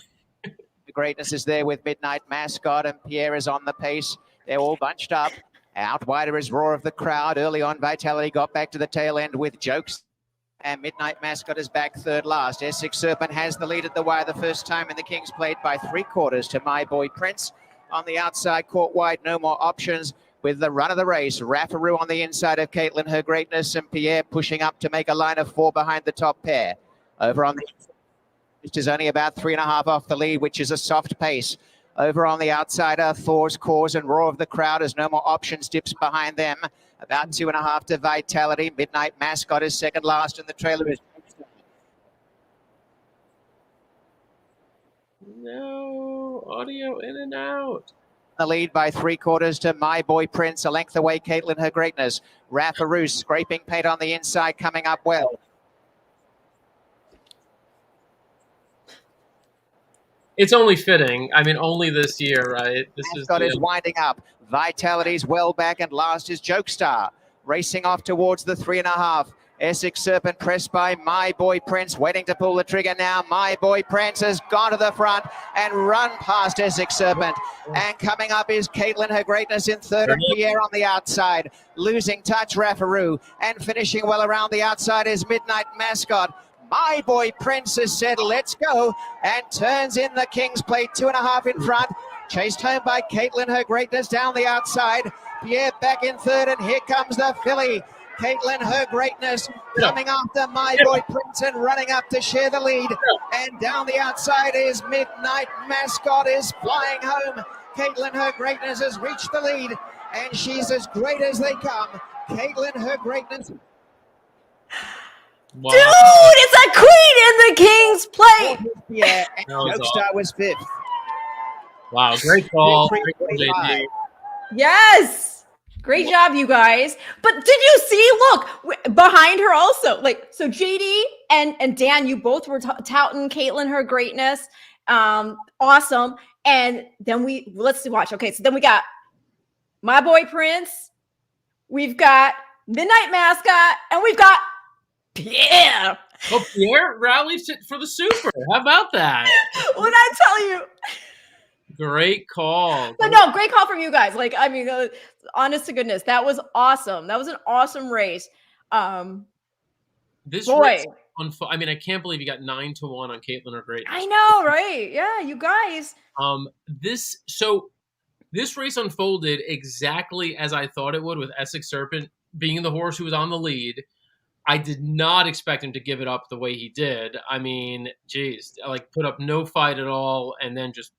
The greatness is there with Midnight Mascot, and Pierre is on the pace. They're all bunched up. Out wider is Roar of the Crowd. Early on, Vitality got back to the tail end with Jokes. And Midnight Mascot is back third last. Essex Serpent has the lead at the wire the first time in the King's Plate by 3/4 to My Boy Prince. On the outside, court wide, no more options. With the run of the race, Raffaroo on the inside of Caitlin, Her Greatness, and Pierre pushing up to make a line of 4 behind the top pair. Over on the which is only about 3.5 off the lead, which is a soft pace. Over on the outside are Thor's Cause and Roar of the Crowd as no more options, dips behind them. About 2.5 to Vitality. Midnight Mascot is second last, and the trailer is... No, audio in and out. The lead by 3/4 to My Boy Prince. A length away, Caitlin, Her Greatness. Raffaroo scraping paint on the inside, coming up well. It's only fitting. I mean, only this year, right? This Mascot is winding up. Vitality's well back, and last is Jokestar. Racing off towards the 3.5. Essex Serpent pressed by My Boy Prince, waiting to pull the trigger now. My Boy Prince has gone to the front and run past Essex Serpent. And coming up is Caitlin, Her Greatness in third, and Pierre on the outside. Losing touch, Raffaroo. And finishing well around the outside is Midnight Mascot. My Boy Prince has said, let's go, and turns in the King's Plate, 2.5 in front. Chased home by Caitlin, Her Greatness down the outside. Pierre back in third, and here comes the filly. Caitlin, Her Greatness, coming after My Boy Prince and running up to share the lead. And down the outside is Midnight Mascot is flying home. Caitlin, Her Greatness has reached the lead, and she's as great as they come. Caitlin, Her Greatness. Wow. Dude, it's a queen in the King's Plate. Yeah, and Jokestar was fifth. Wow, great call. Great call. Yes. Great job, you guys. But did you see, look, behind her also, like, so JD and Dan, you both were touting Caitlin, Her Greatness. Awesome. And then let's watch. Okay, so then we got My Boy Prince. We've got Midnight Mascot, and we've got Pierre. Oh, Pierre rallied for the Super. How about that? When I tell you. Great call. But no, great call from you guys. Like, I mean, honest to goodness, that was awesome. That was an awesome race. This boy. race, I mean, I can't believe you got 9-1 on Caitlin, Her Greatness. I know, right? Yeah, you guys. This race unfolded exactly as I thought it would, with Essex Serpent being the horse who was on the lead. I did not expect him to give it up the way he did. I mean, geez, like put up no fight at all, and then just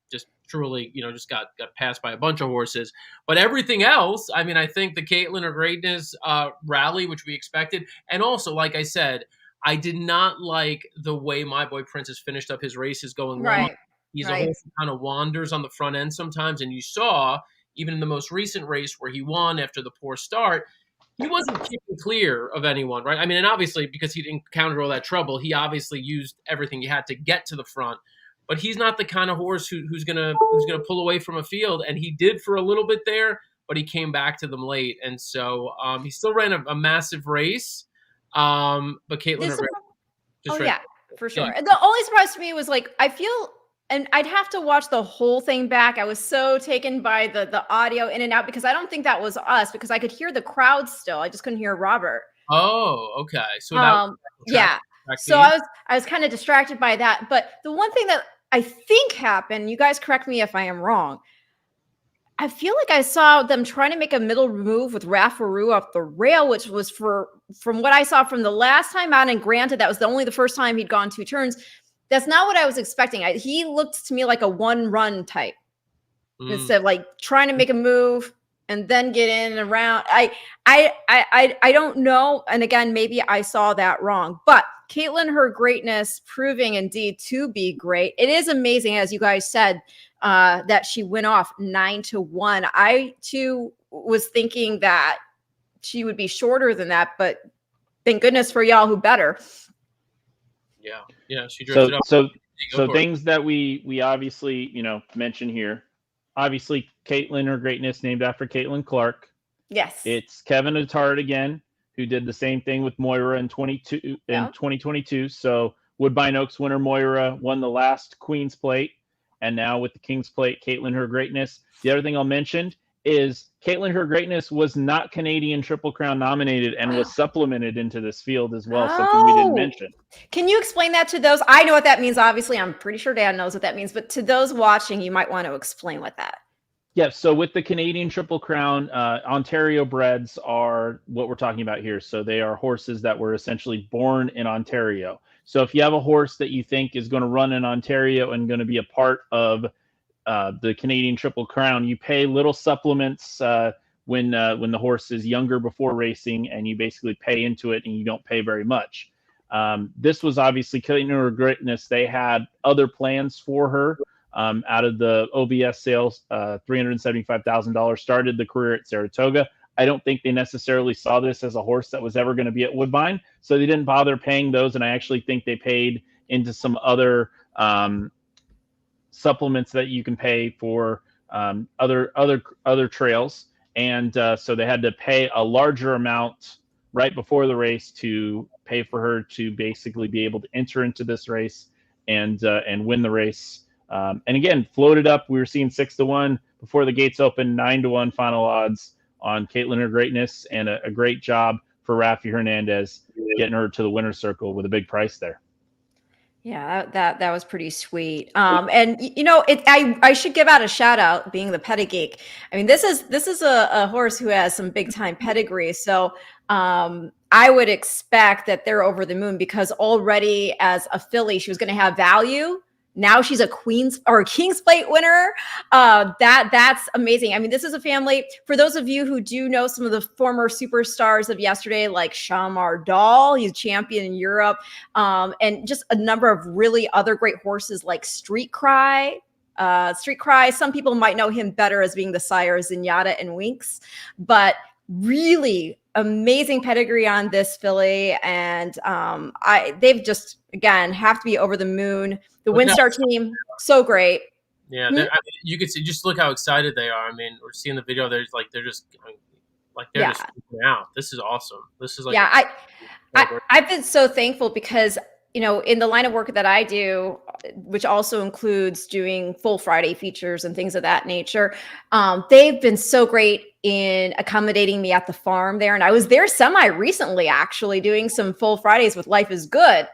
truly, just got passed by a bunch of horses. But everything else, I mean, I think the Caitlin, Her Greatness rally, which we expected, and also, like I said, I did not like the way My Boy Prince has finished up his races going long. He's a horse who kind of wanders on the front end sometimes, and you saw even in the most recent race where he won after the poor start, he wasn't keeping clear of anyone, right? I mean, and obviously because he encountered all that trouble, he obviously used everything he had to get to the front. But he's not the kind of horse who's gonna pull away from a field, and he did for a little bit there, but he came back to them late, and so he still ran a massive race. But Caitlin, yeah, for sure. Yeah. The only surprise to me was like I feel. And I'd have to watch the whole thing back. I was so taken by the audio in and out because I don't think that was us because I could hear the crowd still. I just couldn't hear Robert. Oh, okay. So yeah. So I was kind of distracted by that. But the one thing that I think happened, you guys correct me if I am wrong. I feel like I saw them trying to make a middle move with Raffaroo up the rail, which was from what I saw from the last time out. And granted, that was only the first time he'd gone 2 turns. That's not what I was expecting. He looked to me like a one-run type instead of like trying to make a move and then get in and around. I don't know. And again, maybe I saw that wrong. But Caitlin, her greatness proving indeed to be great. It is amazing, as you guys said, that she went off 9-1. I too was thinking that she would be shorter than that, but thank goodness for y'all who better. Yeah, she drifted up. So things that we obviously, mention here. Obviously, Caitlin, her greatness, named after Caitlin Clark. Yes. It's Kevin Attard again, who did the same thing with Moira in 2022. So Woodbine Oaks winner Moira won the last Queen's Plate, and now with the King's Plate, Caitlin, her greatness. The other thing I'll mention is Caitlin, her greatness was not Canadian Triple Crown nominated and was supplemented into this field as well, something we didn't mention. Can you explain that to those? I know what that means. Obviously, I'm pretty sure Dan knows what that means, but to those watching, you might want to explain what that. Yeah, so with the Canadian Triple Crown, Ontario breds are what we're talking about here. So they are horses that were essentially born in Ontario. So if you have a horse that you think is going to run in Ontario and going to be a part of the Canadian Triple Crown, you pay little supplements when the horse is younger before racing, and you basically pay into it and you don't pay very much. This was obviously Caitlin Her Greatness. They had other plans for her. Out of the OBS sales, $375,000, started the career at Saratoga. I don't think they necessarily saw this as a horse that was ever going to be at Woodbine, so they didn't bother paying those. And I actually think they paid into some other supplements that you can pay for other trails. And so they had to pay a larger amount right before the race to pay for her to basically be able to enter into this race and win the race. And again, floated up. We were seeing 6-1 before the gates opened, 9-1 final odds on Caitlin Her Greatness, and a great job for Rafi Hernandez getting her to the winner's circle with a big price there. Yeah, that was pretty sweet. And I should give out a shout out, being the Petty Geek. I mean, this is a horse who has some big time pedigree. So I would expect that they're over the moon, because already as a filly, she was going to have value. Now she's a Queen's or a King's Plate winner. That's amazing. I mean, this is a family. For those of you who do know some of the former superstars of yesterday, like Shamar Dahl, he's champion in Europe, and just a number of really other great horses like Street Cry. Some people might know him better as being the sire of Zenyatta and Winx, but really amazing pedigree on this filly, and they've just, again, have to be over the moon. The Windstar team, so great. Yeah, you can see, just look how excited they are. I mean, we're seeing the video. They're just freaking out. This is awesome. This is like, I've been so thankful because, in the line of work that I do, which also includes doing full Friday features and things of that nature, they've been so great in accommodating me at the farm there. And I was there semi-recently, actually, doing some full Fridays with Life is Good.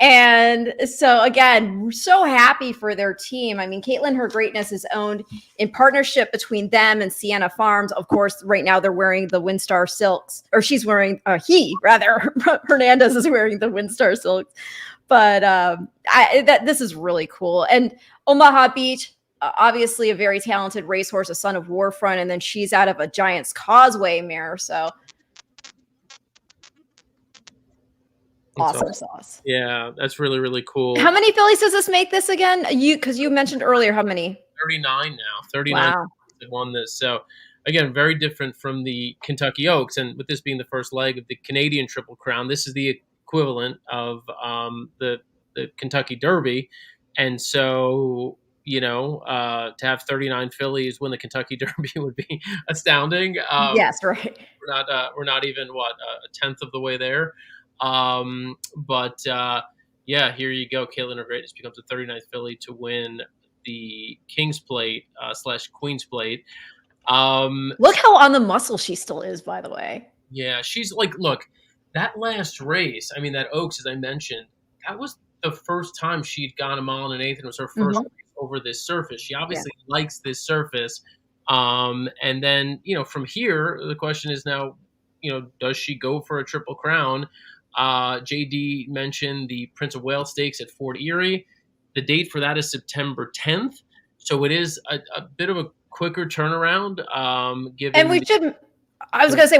And so, again, we're so happy for their team. I mean, Caitlin Her Greatness is owned in partnership between them and Sienna Farms. Of course, right now they're wearing the Windstar Silks, or she's wearing, Hernandez is wearing the Windstar Silks. But this is really cool. And Omaha Beach, obviously a very talented racehorse, a son of Warfront, and then she's out of a Giant's Causeway mare. So awesome sauce. Yeah, that's really, really cool. How many fillies does this make this again? Because you mentioned earlier how many? 39 now. 39 that won this. So again, very different from the Kentucky Oaks. And with this being the first leg of the Canadian Triple Crown, this is the equivalent of the Kentucky Derby. And so, to have 39 fillies win the Kentucky Derby would be astounding. Yes, right. We're not even a tenth of the way there. But here you go. Caitlin Her Greatness becomes the 39th filly to win the King's Plate / Queen's Plate. Look how on the muscle she still is, by the way. Yeah, she's look, that last race, I mean, that Oaks, as I mentioned, that was the first time she'd gone a mile and an eighth, and it was her first race over this surface. She obviously likes this surface. And then, from here, the question is now, does she go for a Triple Crown? JD mentioned the Prince of Wales Stakes at Fort Erie. The date for that is September 10th. So it is a bit of a quicker turnaround.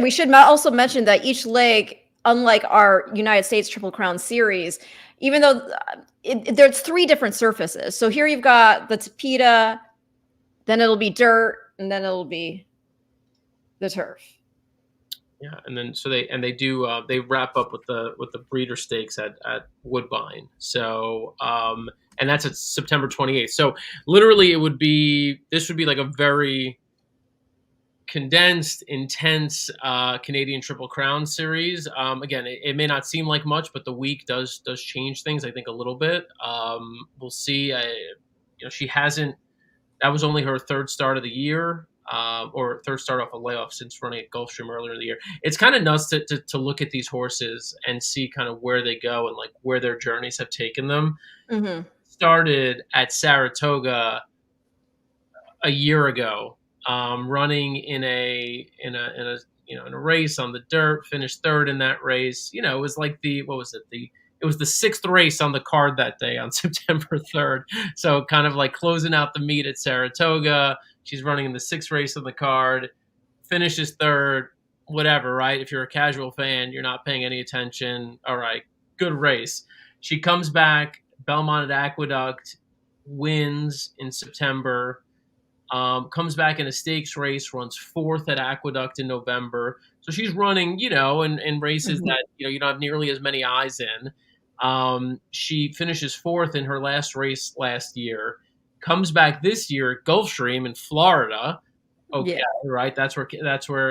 We should also mention that each leg unlike our United States Triple Crown Series, even though there's 3 different surfaces. So here you've got the Tapeta, then it'll be dirt, and then it'll be the turf. Yeah, and then so they do they wrap up with the breeder stakes at Woodbine. So and that's at September 28th. So literally this would be like a very condensed, intense Canadian Triple Crown series. Again, it may not seem like much, but the week does change things, I think, a little bit. We'll see. She hasn't. That was only her 3rd start of the year. Or 3rd start off a layoff since running at Gulfstream earlier in the year. It's kind of nuts to look at these horses and see kind of where they go and like where their journeys have taken them. Mm-hmm. Started at Saratoga a year ago, running in a race on the dirt, finished 3rd in that race. It was like it was the 6th race on the card that day on September 3rd. So kind of like closing out the meet at Saratoga. She's running in the 6th race on the card, finishes 3rd, whatever, right? If you're a casual fan, you're not paying any attention. All right, good race. She comes back, Belmont at Aqueduct, wins in September, comes back in a stakes race, runs 4th at Aqueduct in November. So she's running, in races that, you don't have nearly as many eyes in. She finishes 4th in her last race last year. Comes back this year at Gulfstream in Florida. Okay, yeah. Right. That's where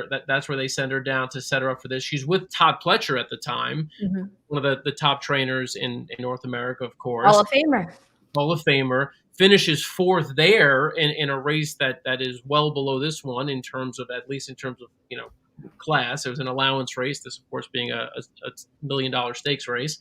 they send her down to set her up for this. She's with Todd Pletcher at the time, one of the top trainers in North America, of course. Hall of Famer. Finishes 4th there in a race that is well below this one at least in terms of class. It was an allowance race. This, of course, being a $1 million stakes race,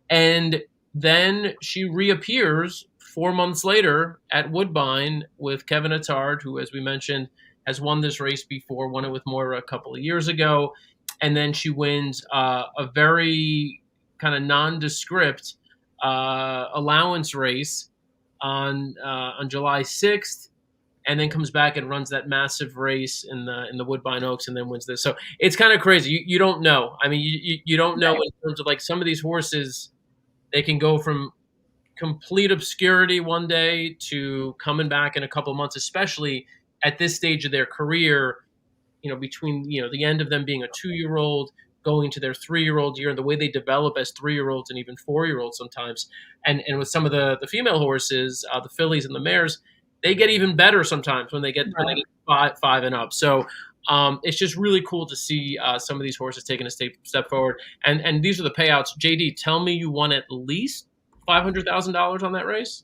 and then she reappears 4 months later at Woodbine with Kevin Attard, who, as we mentioned, has won this race before, won it with Moira a couple of years ago. And then she wins a very kind of nondescript allowance race on July 6th, and then comes back and runs that massive race in the Woodbine Oaks and then wins this. So it's kind of crazy. You don't know. I mean, you don't know in terms of like some of these horses, they can go from complete obscurity one day to coming back in a couple of months, especially at this stage of their career, between, the end of them being a 2-year-old going to their 3-year-old year and the way they develop as 3-year-olds and even 4-year-olds sometimes. And with some of the female horses, the fillies and the mares, they get even better sometimes when they get five and up. So it's just really cool to see some of these horses taking a step forward. And these are the payouts. JD, tell me you won at least $500,000 on that race?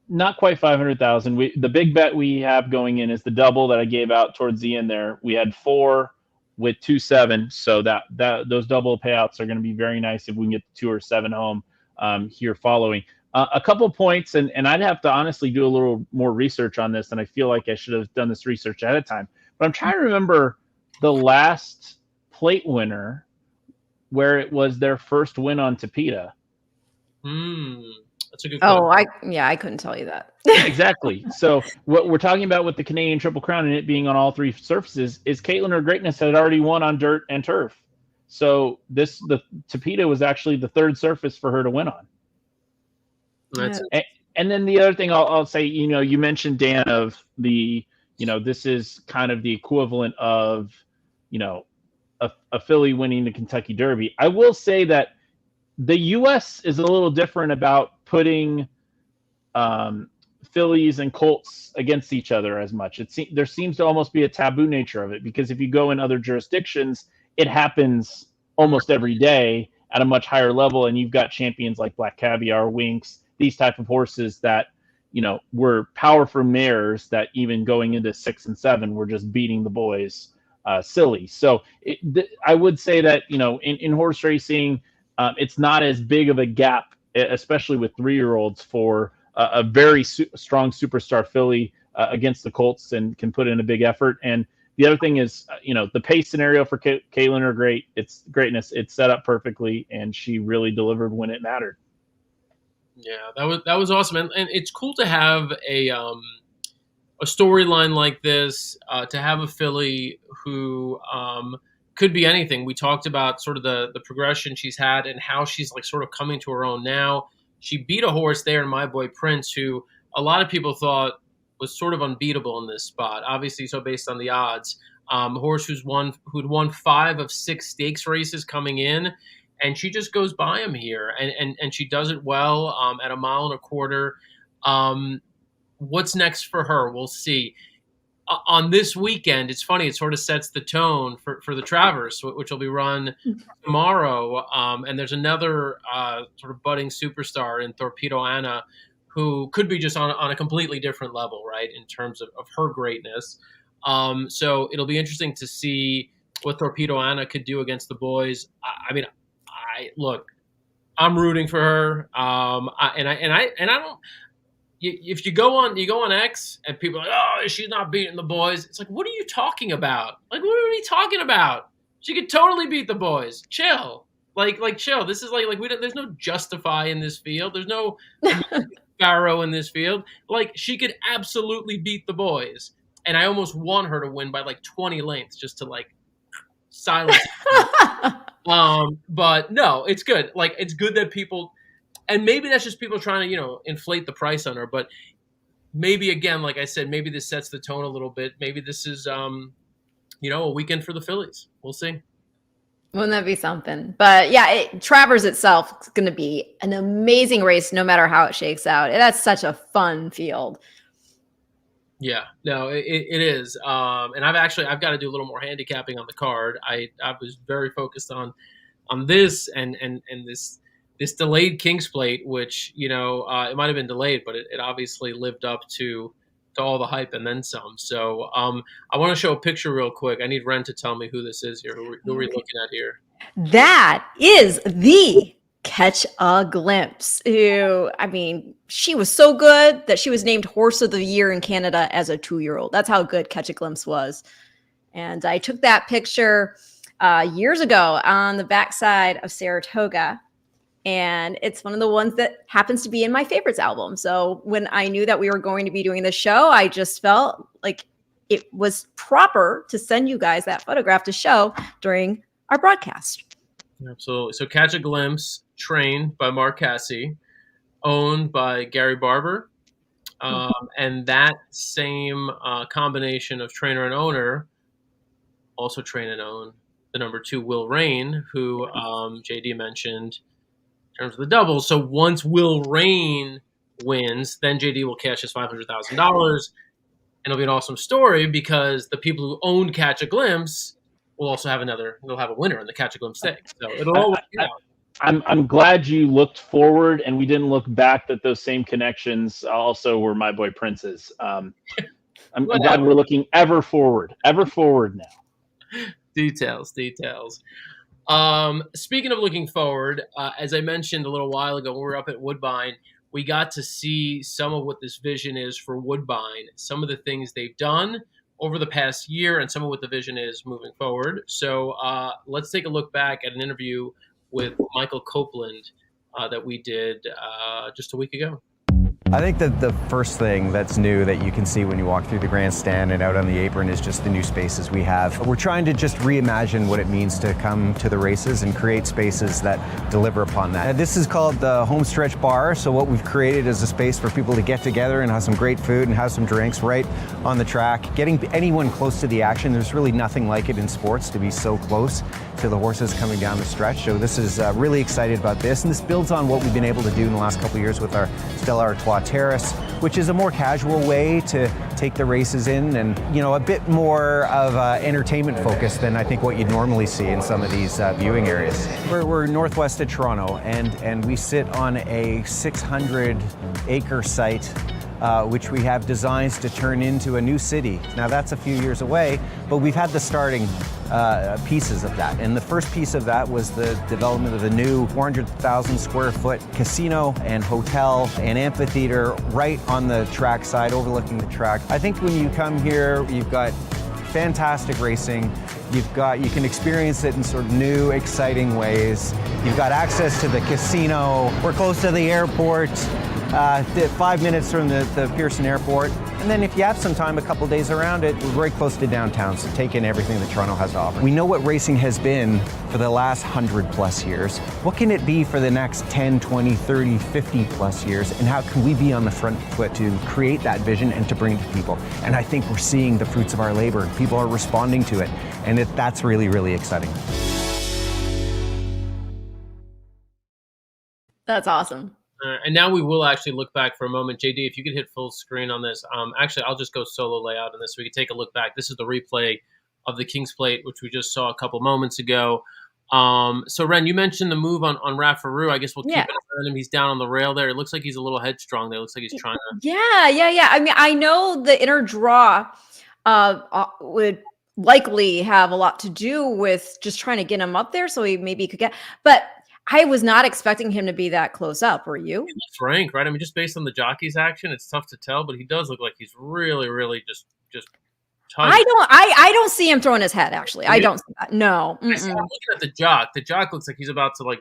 Not quite 500,000. The big bet we have going in is the double that I gave out towards the end there. We had 4 with 2-7, so that those double payouts are going to be very nice if we can get the 2 or 7 home here following. A couple points, and I'd have to honestly do a little more research on this, and I feel like I should have done this research ahead of time. But I'm trying to remember the last plate winner where it was their first win on Tapeta. That's a good point. I couldn't tell you that. Exactly. So what we're talking about with the Canadian Triple Crown and it being on all 3 surfaces is Caitlin Her Greatness had already won on dirt and turf. So the Tapeta was actually the 3rd surface for her to win on. And then the other thing I'll say, you mentioned, Dan, of the, this is kind of the equivalent of, a filly winning the Kentucky Derby. I will say that the U.S. is a little different about putting fillies and colts against each other as much. There seems to almost be a taboo nature of it, because if you go in other jurisdictions, it happens almost every day at a much higher level, and you've got champions like Black Caviar, Winks, these type of horses that were powerful mares that even going into 6 and 7 were just beating the boys silly. So I would say that in horse racing, it's not as big of a gap, especially with 3-year-olds, for a very strong superstar filly against the colts and can put in a big effort. And the other thing is, the pace scenario for Caitlin Her Greatness. It's set up perfectly, and she really delivered when it mattered. Yeah, that was awesome, and it's cool to have a storyline like this. To have a filly who could be anything. We talked about sort of the progression she's had and how she's like sort of coming to her own now. She beat a horse there in My Boy Prince, who a lot of people thought was sort of unbeatable in this spot. Obviously, so based on the odds, a horse who'd won 5 of 6 stakes races coming in, and she just goes by him here, and she does it well at 1.25 miles. What's next for her? We'll see. On this weekend, it's funny, it sort of sets the tone for the Travers, which will be run tomorrow. And there's another sort of budding superstar in Torpedo Anna, who could be just on a completely different level, right, in terms of her greatness. So it'll be interesting to see what Torpedo Anna could do against the boys. Look, I'm rooting for her. I don't. If you go on X and people are like, oh, she's not beating the boys. It's like, what are you talking about? Like, what are you talking about? She could totally beat the boys. Chill, like chill. This is like there's no Justify in this field. There's no Pharaoh in this field. Like, she could absolutely beat the boys. And I almost want her to win by like 20 lengths just to like silence. But no, it's good. Like, it's good that people. And maybe that's just people trying to, inflate the price on her. But maybe, again, like I said, maybe this sets the tone a little bit. Maybe this is, a weekend for the fillies. We'll see. Wouldn't that be something? But yeah, Travers itself is going to be an amazing race no matter how it shakes out. That's such a fun field. Yeah, no, it is. And I've got to do a little more handicapping on the card. I was very focused on this and this delayed King's Plate, which, it might have been delayed, but it obviously lived up to all the hype and then some. So I want to show a picture real quick. I need Ren to tell me who this is here. Who are we looking at here? That is the Catch a Glimpse, who, she was so good that she was named Horse of the Year in Canada as a 2-year-old. That's how good Catch a Glimpse was. And I took that picture years ago on the backside of Saratoga. And it's one of the ones that happens to be in my favorites album. So when I knew that we were going to be doing this show, I just felt like it was proper to send you guys that photograph to show during our broadcast. Absolutely. So Catch a Glimpse, trained by Mark Casse, owned by Gary Barber. And that same combination of trainer and owner also train and own the number 2, Will Rain, who JD mentioned in terms of the doubles. So once Will Rain wins, then JD will cash his $500,000. And it'll be an awesome story because the people who owned Catch a Glimpse will also have they'll have a winner in the Catch a Glimpse stakes. So it'll all work out. I'm glad you looked forward and we didn't look back, that those same connections also were My Boy Prince's. I'm glad we're looking ever forward now. Details. Speaking of looking forward, as I mentioned a little while ago when we were up at Woodbine, we got to see some of what this vision is for Woodbine, some of the things they've done over the past year and some of what the vision is moving forward. So let's take a look back at an interview with Michael Copeland that we did just a week ago. I think that the first thing that's new that you can see when you walk through the grandstand and out on the apron is just the new spaces we have. We're trying to just reimagine what it means to come to the races and create spaces that deliver upon that. And this is called the Homestretch Bar. So what we've created is a space for people to get together and have some great food and have some drinks right on the track. Getting anyone close to the action, there's really nothing like it in sports to be so close to the horses coming down the stretch. So this is really excited about this. And this builds on what we've been able to do in the last couple of years with our Stella Artois Terrace, which is a more casual way to take the races in and, a bit more of entertainment focus than I think what you'd normally see in some of these viewing areas. We're northwest of Toronto and we sit on a 600-acre site which we have designs to turn into a new city. Now that's a few years away, but we've had the starting pieces of that. And the first piece of that was the development of the new 400,000 square foot casino and hotel and amphitheater right on the track side, overlooking the track. I think when you come here, you've got fantastic racing. You can experience it in sort of new, exciting ways. You've got access to the casino. We're close to the airport. 5 minutes from the Pearson Airport. And then if you have some time, a couple days around it, we're very close to downtown, so take in everything that Toronto has to offer. We know what racing has been for the last 100+ years. What can it be for the next 10, 20, 30, 50+ years? And how can we be on the front foot to create that vision and to bring it to people? And I think we're seeing the fruits of our labor. People are responding to it. And that's really, really exciting. That's awesome. And now we will actually look back for a moment. JD, if you could hit full screen on this. Actually, I'll just go solo layout on this so we can take a look back. This is the replay of the King's Plate, which we just saw a couple moments ago. So, Ren, you mentioned the move on Raffaru. I guess we'll keep an eye on him. He's down on the rail there. It looks like he's a little headstrong there. It looks like he's trying to... Yeah. I mean, I know the inner draw would likely have a lot to do with just trying to get him up there so he maybe could get... But I was not expecting him to be that close up. Were you? That's rank, right? I mean, just based on the jockey's action, it's tough to tell, but he does look like he's really, really just I don't see him throwing his head, actually. I don't see that. No. I'm looking at the jock. The jock looks like he's about to,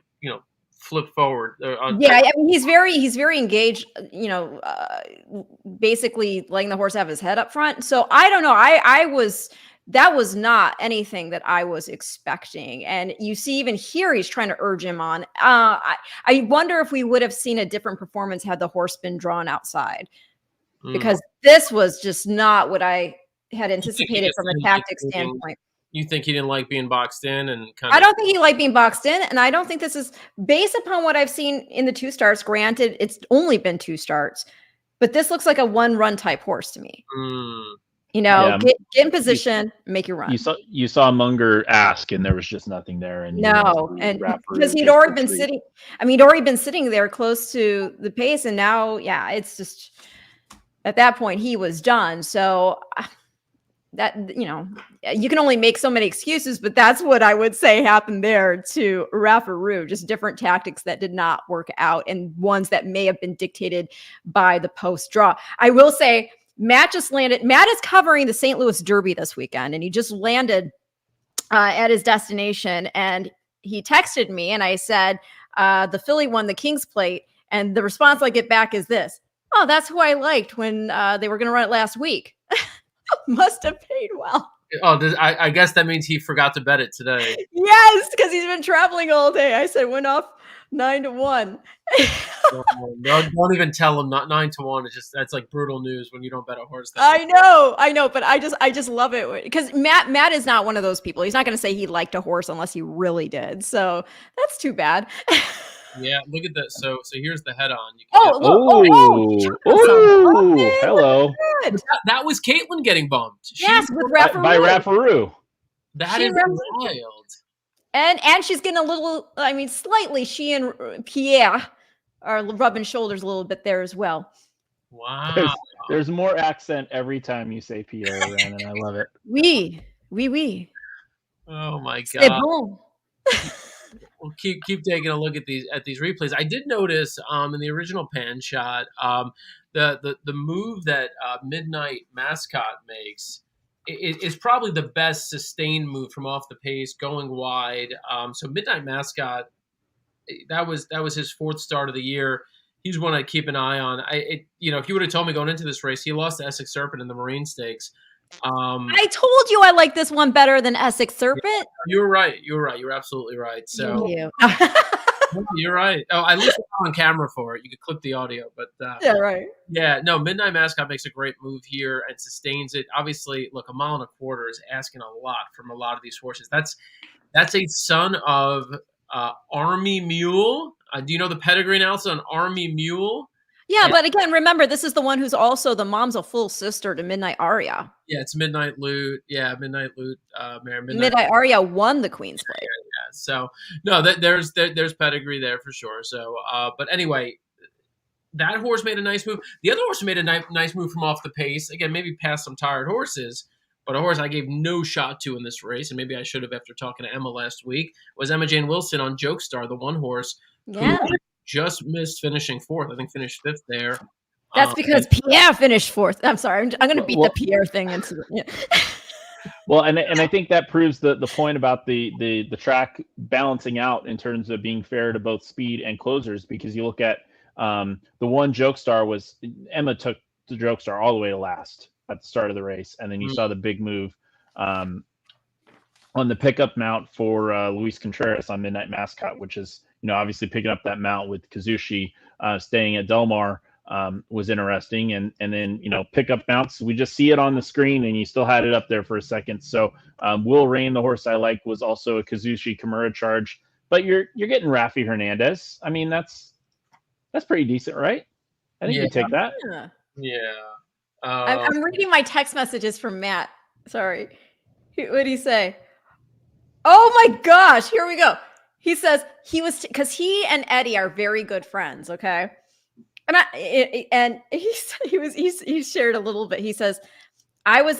flip forward. I mean, he's very engaged, basically letting the horse have his head up front. So I don't know. That was not anything that I was expecting. And you see, even here, he's trying to urge him on. I wonder if we would have seen a different performance had the horse been drawn outside, because this was just not what I had anticipated from a tactic standpoint. You think he didn't like being boxed in and I don't think he liked being boxed in. And I don't think this is based upon what I've seen in the 2 starts. Granted, it's only been 2 starts, but this looks like a 1-run type horse to me. Get in position, make your run. You saw Munger ask, and there was just nothing there. And because he'd already been sitting. I mean, he'd already been sitting there close to the pace, and now, it's just at that point he was done. So that you can only make so many excuses, but that's what I would say happened there to Raffaru. Just different tactics that did not work out, and ones that may have been dictated by the post draw. I will say, Matt just landed. Matt is covering the St. Louis Derby this weekend, and he just landed at his destination. And he texted me, and I said, the filly won the King's Plate. And the response I get back is this: "Oh, that's who I liked when they were going to run it last week." Must have paid well. Oh, I guess that means he forgot to bet it today. Yes, because he's been traveling all day. I said went off 9-1. Don't even tell him not 9-1. It's just, that's like brutal news when you don't bet a horse. I know, but I just love it because Matt is not one of those people. He's not going to say he liked a horse unless he really did. So that's too bad. Yeah, look at this. So here's the head on. Hello. That was Caitlin getting bumped. Yes, with Raffaru. By Raffaru. That is wild. And she's getting a little, slightly, she and Pierre are rubbing shoulders a little bit there as well. Wow. There's more accent every time you say Pierre, Ren, and I love it. Oui. Oh my God. C'est bon. We'll keep taking a look at these replays. I did notice in the original pan shot, the move that Midnight Mascot makes is probably the best sustained move from off the pace, going wide. So Midnight Mascot, that was his 4th start of the year. He's one I'd keep an eye on. If you would have told me going into this race, he lost to Essex Serpent in the Marine Stakes. I told you I like this one better than Essex Serpent. Yeah, you were right. You're absolutely right. So you. You're right. Oh, I listened on camera for it. You could clip the audio, but yeah, right. Yeah, no. Midnight Mascot makes a great move here and sustains it. Obviously, look, 1.25 miles is asking a lot from a lot of these horses. That's a son of Army Mule. Do you know the pedigree analysis on Army Mule? Yeah, but again, remember, this is the one who's also the mom's a full sister to Midnight Aria. Yeah, it's Midnight Loot. Yeah, Midnight Loot. Midnight Aria won the Queen's Plate. Yeah. So no, there's pedigree there for sure. So, but anyway, that horse made a nice move. The other horse made a nice move from off the pace. Again, maybe past some tired horses, but a horse I gave no shot to in this race, and maybe I should have after talking to Emma last week, was Emma Jane Wilson on Jokestar, the one horse. Yeah. Who just missed finishing 4th. I think finished 5th there. That's because Pierre finished 4th. I'm sorry. I'm going to beat the Pierre thing into the. Yeah. Well, and I think that proves the point about the track balancing out in terms of being fair to both speed and closers, because you look at The one joke star was Emma took the joke star all the way to last at the start of the race, and then you saw the big move on the pickup mount for Luis Contreras on Midnight Mascot, which is obviously picking up that mount with Kazushi staying at Del Mar. Was interesting, and then pickup mounts. We just see it on the screen, and you still had it up there for a second. So Will Rain, the horse I like, was also a Kazushi Kimura charge. But you're getting Rafi Hernandez. I mean, that's pretty decent, right? I think you take that. Yeah. I'm reading my text messages from Matt. Sorry, what did he say? Oh my gosh! Here we go. He says because he and Eddie are very good friends. Okay. And he shared a little bit. He says,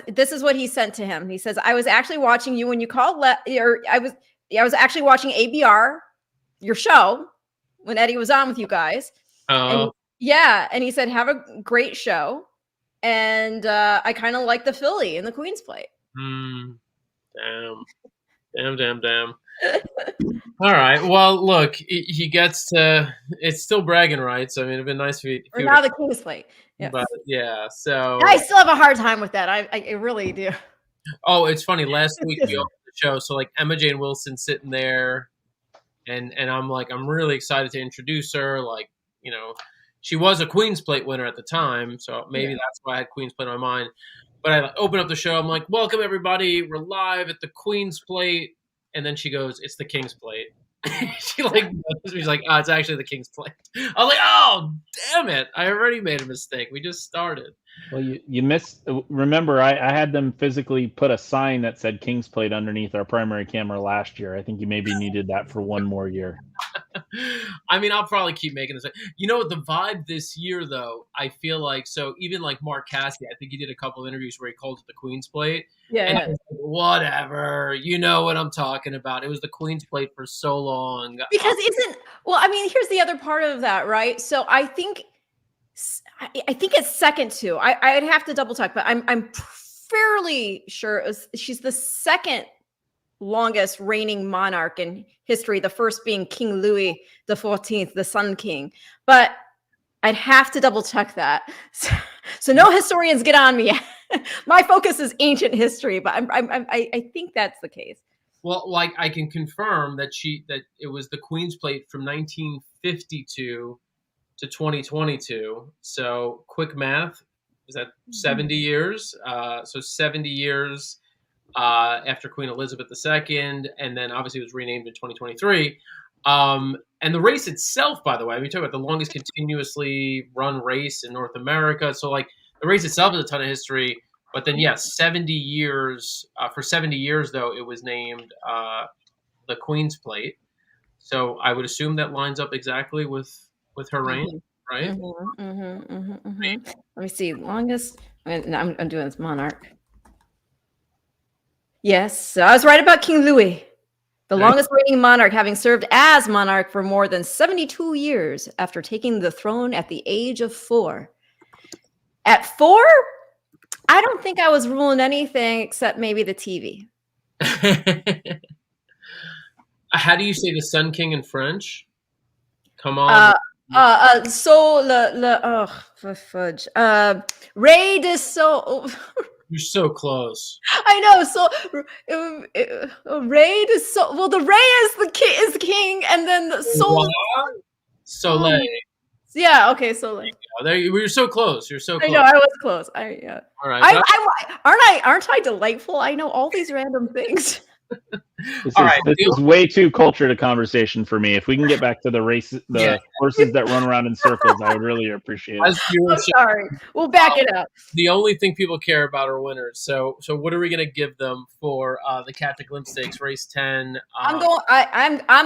this is what he sent to him. He says, I was actually watching you when you called, I was actually watching ABR, your show, when Eddie was on with you guys. And he said, have a great show. And I kind of like the filly in the Queen's Plate. Damn. All right. Well, look, he gets to. It's still bragging rights. I mean, it'd been nice for you. Or now the King's Plate. Yes. But yeah, so I still have a hard time with that. I really do. Oh, it's funny. Last week we opened the show, so like Emma Jane Wilson sitting there, and I'm like, I'm really excited to introduce her. Like, she was a Queen's Plate winner at the time, so maybe that's why I had Queen's Plate in my mind. But I open up the show. I'm like, welcome everybody. We're live at the Queen's Plate. And then she goes, it's the King's Plate. She's like, oh, it's actually the King's Plate. I was like, oh, damn it. I already made a mistake. We just started. Well, you missed. Remember, I had them physically put a sign that said King's Plate underneath our primary camera last year. I think you maybe needed that for one more year. I mean, I'll probably keep making this. The vibe this year, though, I feel like, so even like Mark Cassidy, I think he did a couple of interviews where he called it the Queen's Plate. Yeah. Whatever. You know what I'm talking about. It was the Queen's Plate for so long. Because here's the other part of that, right? So I think it's second to. I'd have to double check, but I'm fairly sure she's the second longest reigning monarch in history, the first being King Louis XIV, the Sun King. But I'd have to double check that. So no historians get on me. My focus is ancient history, but I think that's the case. Well, like I can confirm that it was the Queen's Plate from 1952 to 2022. So quick math, is that 70 years? So 70 years after Queen Elizabeth II, and then obviously it was renamed in 2023. And the race itself, by the way, we talk about the longest continuously run race in North America. So like the race itself has a ton of history, but then 70 years, for 70 years though, it was named the Queen's Plate. So I would assume that lines up exactly with her reign, right? Let me see, longest, I'm doing this monarch. Yes, I was right about King Louis. The longest reigning monarch, having served as monarch for more than 72 years after taking the throne at the age of 4. At 4, I don't think I was ruling anything except maybe the TV. How do you say the Sun King in French? Come on. Fudge. Rey de So. You're so close. I know. So Rey de So. Well, the Rey is the king, and then the Soleil. Yeah. Okay. Soleil. There you go. You're so close. You're so close. I know. I was close. All right. Aren't I delightful? I know all these random things. This is way too cultured a conversation for me. If we can get back to the horses that run around in circles, I would really appreciate it. I'm sorry. We'll back it up. The only thing people care about are winners. So what are we going to give them for the Cat to Glimpse Stakes, race 10? I'm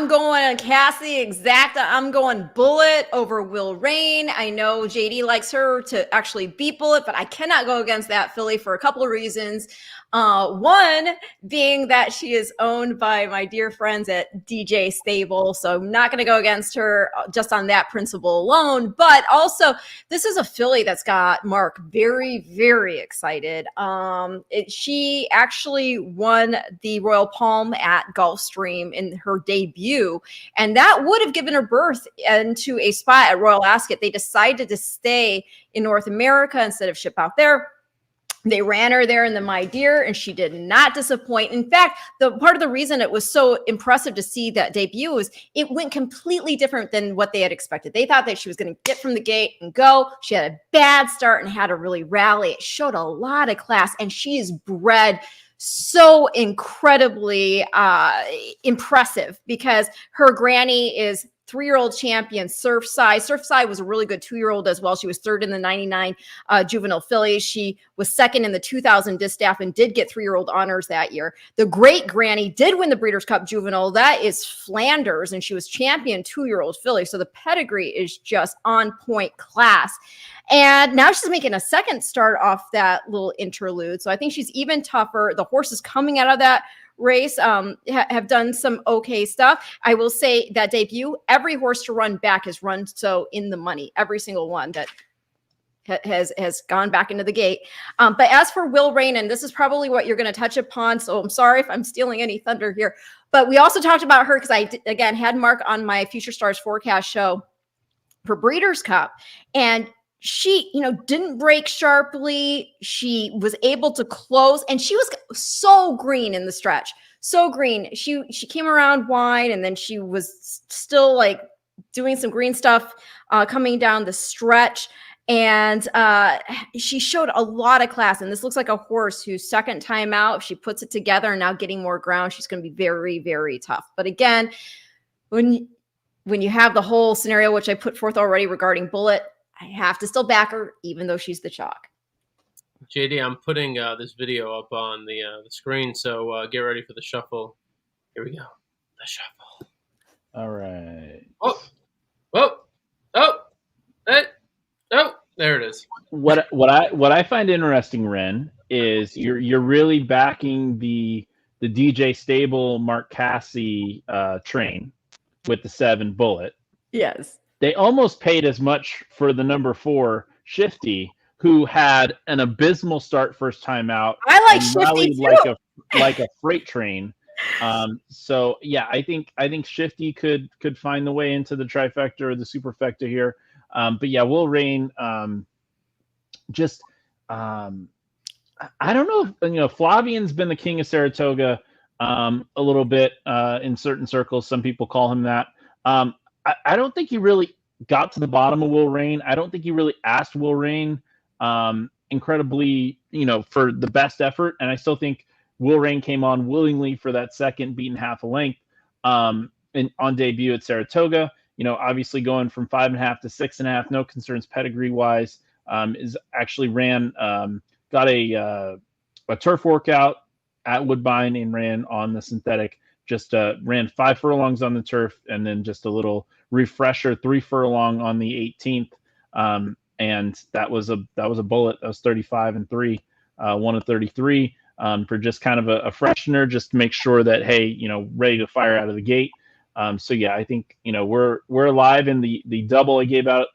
going Cassie Exacta. I'm going Bullet over Will Rain. I know JD likes her to actually beat Bullet, but I cannot go against that filly for a couple of reasons. One being that she is owned by my dear friends at DJ Stable, so I'm not going to go against her just on that principle alone. But also, this is a filly that's got Mark very, very excited. She actually won the Royal Palm at Gulfstream in her debut, and that would have given her birth into a spot at Royal Ascot. They decided to stay in North America instead of ship out there. They ran her there in the My Dear, and she did not disappoint. In fact, the part of the reason it was so impressive to see that debut was it went completely different than what they had expected. They thought that she was going to get from the gate and go. She had a bad start and had to really rally. It showed a lot of class, and she is bred so incredibly impressive because her granny is 3-year-old champion Surfside. Surfside was a really good 2-year-old as well. She was third in the 99 juvenile fillies. She was second in the 2000 distaff and did get 3-year-old honors that year. The great granny did win the Breeders' Cup Juvenile. That is Flanders, and she was champion 2-year-old filly. So the pedigree is just on point class. And now she's making a second start off that little interlude. So I think she's even tougher. The horses coming out of that race have done some okay stuff. I will say that debut, every horse to run back has run so in the money. Every single one that has gone back into the gate. But as for Will Rain, and this is probably what you're going to touch upon, so I'm sorry if I'm stealing any thunder here, but we also talked about her because I, again, had Mark on my Future Stars forecast show for Breeders' Cup, and she, didn't break sharply. She was able to close, and she was so green in the stretch. So green. She came around wide, and then she was still like doing some green stuff coming down the stretch. And she showed a lot of class. And this looks like a horse whose second time out, if she puts it together and now getting more ground, she's going to be very, very tough. But again, when you have the whole scenario, which I put forth already regarding Bullet, I have to still back her, even though she's the chalk. JD, I'm putting this video up on the screen, so get ready for the shuffle. Here we go. The shuffle. All right. There it is. What I find interesting, Ren, is you're really backing the DJ Stable Mark Cassie train with the 7 Bullet. Yes. They almost paid as much for the number 4 Shifty, who had an abysmal start first time out. I like Shifty too. like a freight train. So yeah, I think Shifty could find the way into the trifecta or the superfecta here. But yeah, Will Rain. I don't know if Flavian's been the king of Saratoga a little bit in certain circles. Some people call him that. I don't think he really got to the bottom of Will Rain. I don't think he really asked Will Rain incredibly, for the best effort. And I still think Will Rain came on willingly for that second, beaten half a length on debut at Saratoga. Obviously going from 5.5 to 6.5, no concerns pedigree wise. Is actually got a turf workout at Woodbine and ran on the synthetic. Just ran 5 furlongs on the turf, and then just a little refresher 3 furlong on the 18th. And that was a bullet. That was 35-3, 1 of 33 for just kind of a freshener, just to make sure that, hey, ready to fire out of the gate. So yeah, I think we're live in the double I gave out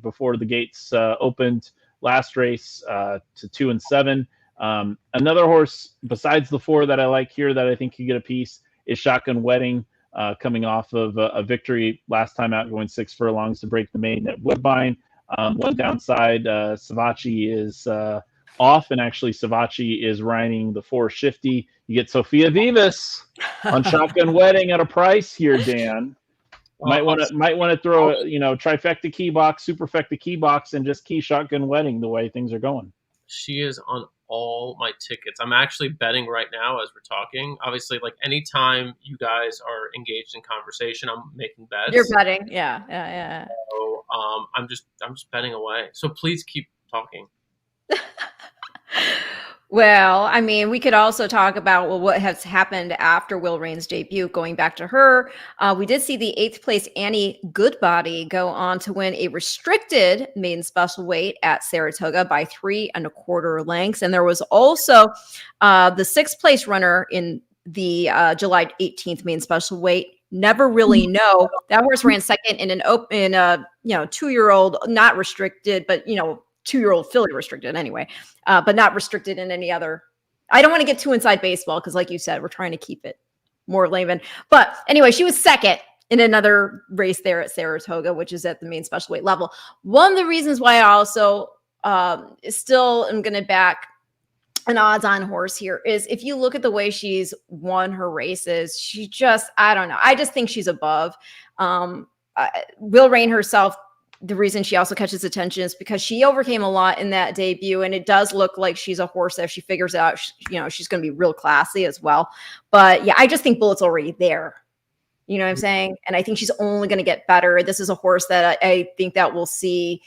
before the gates opened last race to 2 and 7. Another horse besides the 4 that I like here that I think you get a piece is Shotgun Wedding, coming off of a victory last time out, going 6 furlongs to break the maiden at Woodbine. One downside, Savachi is off, and actually Savachi is riding the 4 Shifty. You get Sophia Vivas on Shotgun Wedding at a price here, Dan. Might want to throw a trifecta key box, superfecta key box, and just key Shotgun Wedding the way things are going. She is on all my tickets. I'm actually betting right now as we're talking. Obviously, like anytime you guys are engaged in conversation, I'm making bets. You're betting, yeah. So I'm just betting away. So please keep talking. Well, I mean, we could also talk about what has happened after Will Rain's debut. Going back to her, we did see the 8th place Annie Goodbody go on to win a restricted maiden special weight at Saratoga by 3 1/4 lengths. And there was also the 6th place runner in the July 18th maiden special weight, never really know. That horse ran second in an open, 2-year-old, not restricted, but 2-year-old filly restricted anyway, but not restricted in any other. I don't want to get too inside baseball because, like you said, we're trying to keep it more layman. But anyway, she was second in another race there at Saratoga, which is at the main special weight level. One of the reasons why I also still am going to back an odds-on horse here is if you look at the way she's won her races, she just, I don't know. I just think she's above. Will Rain herself, the reason she also catches attention is because she overcame a lot in that debut, and it does look like she's a horse that if she figures out, she's going to be real classy as well. But yeah, I just think Bullet's already there. You know what I'm saying? And I think she's only going to get better. This is a horse that I think that we'll see,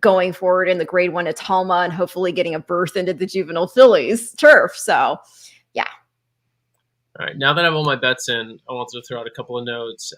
going forward in the grade 1 at Talma and hopefully getting a berth into the juvenile fillies turf. So, yeah. All right. Now that I have all my bets in, I wanted to throw out a couple of notes.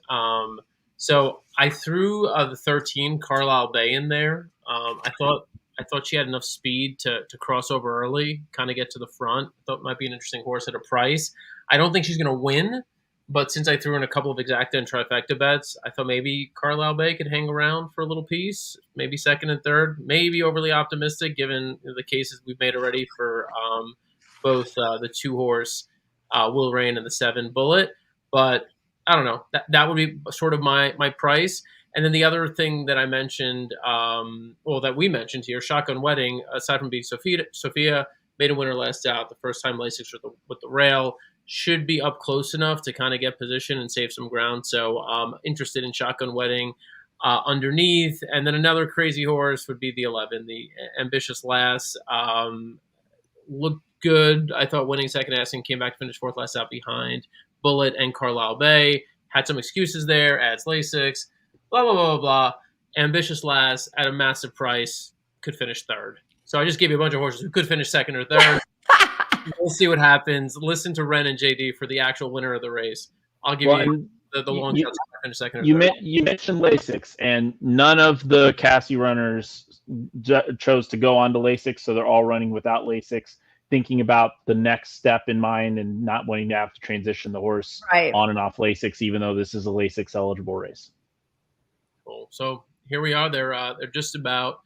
So I threw the 13 Carlisle Bay in there. I thought she had enough speed to cross over early, kind of get to the front. I thought it might be an interesting horse at a price. I don't think she's going to win. But since I threw in a couple of exacta and trifecta bets, I thought maybe Carlisle Bay could hang around for a little piece, maybe second and third, maybe overly optimistic given the cases we've made already for both the 2-horse Will Rain and the 7 Bullet. But I don't know. That would be sort of my price. And then the other thing that I mentioned, that we mentioned here, Shotgun Wedding, aside from being Sophia made a winner last out, the first time Lasix with the rail, should be up close enough to kind of get position and save some ground. So interested in Shotgun Wedding underneath. And then another crazy horse would be the 11, the Ambitious Lass. Looked good. I thought winning second asking, came back to finish 4th last out behind Bullet and Carlisle Bay. Had some excuses there, adds Lasix, blah, blah, blah, blah, blah. Ambitious Lass at a massive price could finish 3rd. So I just gave you a bunch of horses who could finish 2nd or 3rd. We'll see what happens. Listen to Ren and JD for the actual winner of the race. I'll give you the long shots to finish 2nd or 3rd. You mentioned Lasix, and none of the Cassie runners chose to go on to Lasix, so they're all running without Lasix, thinking about the next step in mind and not wanting to have to transition the horse on and off Lasix, even though this is a Lasix eligible race. Cool. So here we are. They're just about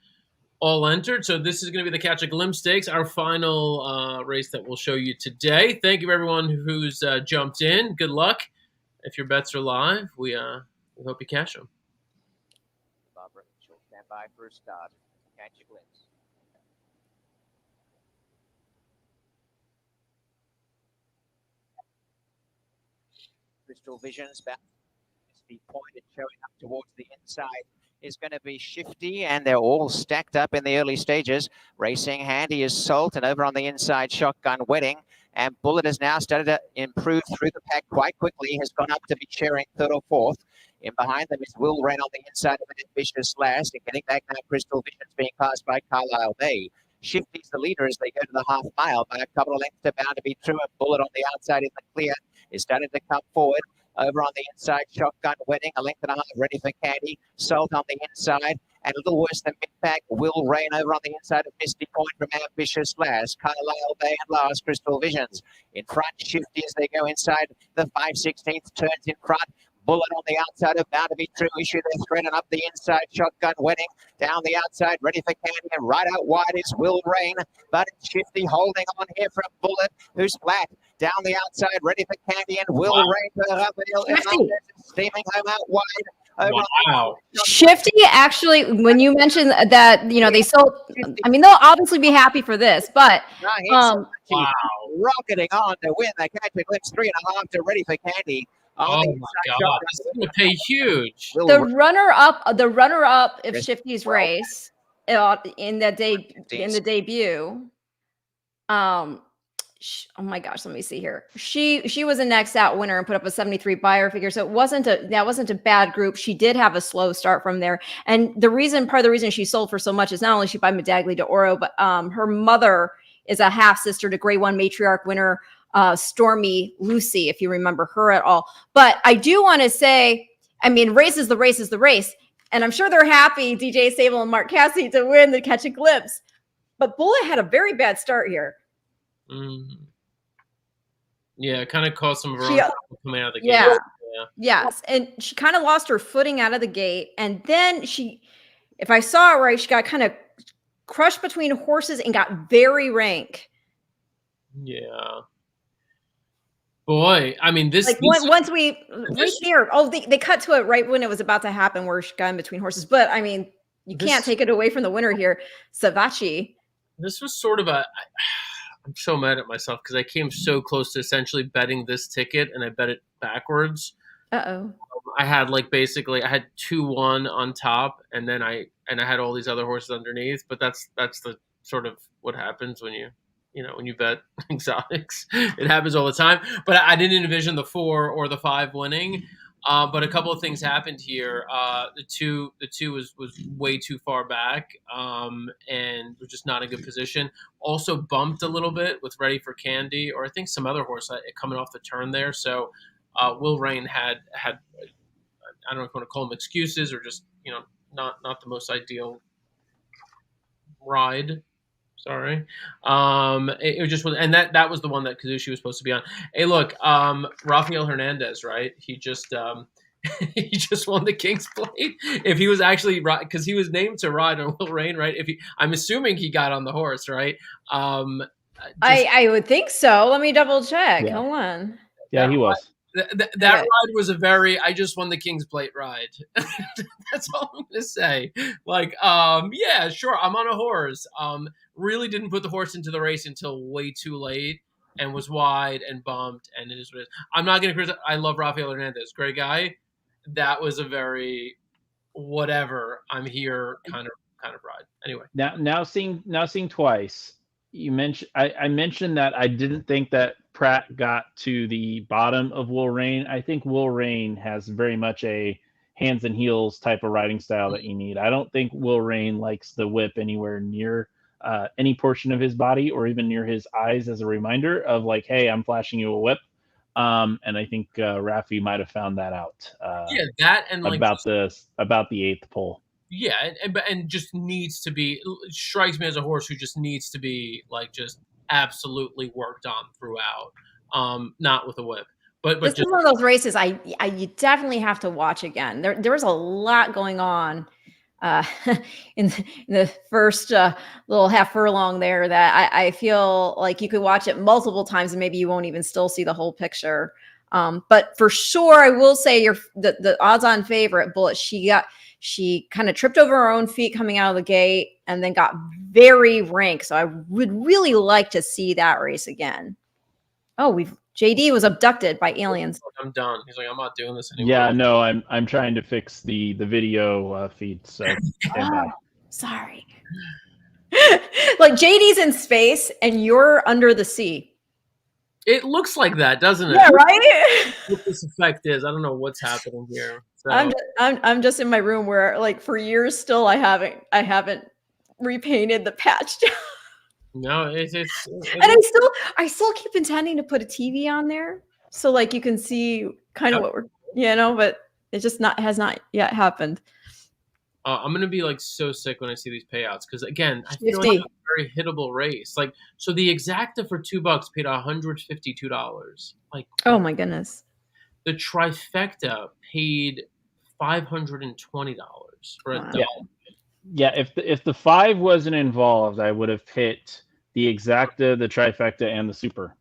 all entered. So this is going to be the Catch a Glimpse Stakes, our final race that we'll show you today. Thank you, everyone who's jumped in. Good luck. If your bets are live, we hope you cash them. Barbara, she'll stand by for a start. Catch a Glimpse. Crystal Visions, about the pointed showing up towards the inside, is going to be Shifty, and they're all stacked up in the early stages. Racing Handy is Salt, and over on the inside, Shotgun Wedding. And Bullet has now started to improve through the pack quite quickly, has gone up to be sharing 3rd or 4th. In behind them is Will Rain on the inside of an Ambitious Lass, and getting back now, Crystal Visions being passed by Carlisle Bay. Shifty's the leader as they go to the half mile by a couple of lengths to Bound to be True. A Bullet on the outside in the clear is starting to come forward. Over on the inside, Shotgun Wedding, a length and a half ready for Candy. Salt on the inside, and a little worse than mid-pack, Will Rain over on the inside of Misty Point from Ambitious Lass. Carlisle Bay and last, Crystal Visions. In front, Shifty as they go inside the 5/16 turns in front. Bullet on the outside of Bound to be True. Issue their thread and up the inside. Shotgun Wedding down the outside, ready for Candy, and right out wide is Will Rain. But Shifty holding on here from Bullet, who's flat. Down the outside, ready for Candy, and Will Rain for up the hill. Steaming home out wide. Wow. Shifty, actually, when you mentioned that, they sold, I mean, they'll obviously be happy for this, but Wow. Rocketing on to win the Catch a Glimpse 3.5 to ready for Candy. Oh my God! This is going to pay huge. The runner-up, if Shifty's race in the debut, oh my gosh, let me see here. She was a next out winner and put up a 73 buyer figure. So that wasn't a bad group. She did have a slow start from there. And part of the reason she sold for so much is not only she by Medaglia d'Oro, but her mother is a half sister to Grade 1 matriarch winner Stormy Lucy, if you remember her at all. But I do want to say, I mean, race is the race. And I'm sure they're happy, DJ Sable and Mark Cassidy, to win the Catch a Glimpse. But Bullet had a very bad start here. Yeah, it kind of caused some of her own coming out of the game. Yes, and she kind of lost her footing out of the gate, and then if I saw it right, she got kind of crushed between horses and got very rank. Yeah. Boy, I mean, this once we right there. Oh, they cut to it right when it was about to happen, where she got in between horses. But I mean, you can't take it away from the winner here, Savachi. This was sort of I'm so mad at myself because I came so close to essentially betting this ticket, and I bet it backwards. Uh-oh. I had basically I had 2-1 on top, and then I had all these other horses underneath. But that's the sort of what happens when when you bet exotics. It happens all the time. But I didn't envision the 4 or the 5 winning. But a couple of things happened here. The two was way too far back, and was just not in good position. Also bumped a little bit with Ready for Candy, or I think some other horse coming off the turn there. So Will Rain had I don't know if you want to call them excuses or just not the most ideal ride. Sorry. It was just, and that was the one that Kazushi was supposed to be on. Hey, look, Rafael Hernandez, right? He just he just won the King's Plate. If he was actually because he was named to ride on Will Rain, right? I'm assuming he got on the horse, right? I would think so. Let me double check. Yeah. Hold on. Yeah, he was. That ride was a very I just won the King's Plate ride. That's all I'm gonna say. Yeah, sure, I'm on a horse. Really didn't put the horse into the race until way too late and was wide and bumped, and it is what it is. I'm not gonna criticize. I love Rafael Hernandez, great guy. That was a very whatever. I'm here kind of ride. Anyway, Now seeing twice. You mentioned I mentioned that I didn't think that Pratt got to the bottom of Will Rain. I think Will Rain has very much a hands and heels type of riding style that you need. I don't think Will Rain likes the whip anywhere near any portion of his body or even near his eyes as a reminder of hey, I'm flashing you a whip. And I think Rafi might have found that out. That and about the eighth pole. Yeah, and just needs to be strikes me as a horse who just needs to be just absolutely worked on throughout. Not with a whip, but this is one of those races you definitely have to watch again. There was a lot going on in the first little half furlong there that I feel like you could watch it multiple times and maybe you won't even still see the whole picture. But for sure, I will say the odds-on favorite, Bullet. She kind of tripped over her own feet coming out of the gate and then got very rank. So I would really like to see that race again. Oh, JD was abducted by aliens. I'm done. He's like, I'm not doing this anymore. Yeah, no, I'm trying to fix the video feed. So stand by. Sorry. JD's in space and you're under the sea. It looks like that, doesn't it? Yeah, right? What this effect is, I don't know what's happening here. So. I'm just in my room where for years still I haven't repainted the patch job. No, and I still keep intending to put a TV on there so you can see kind of what we're but it just has not yet happened. I'm gonna be so sick when I see these payouts because again, I feel like it's a very hittable race. So the exacta for $2 paid $152. Oh my goodness. The trifecta paid $520 for a double. Yeah, if the 5 wasn't involved, I would have hit the exacta, the trifecta, and the super.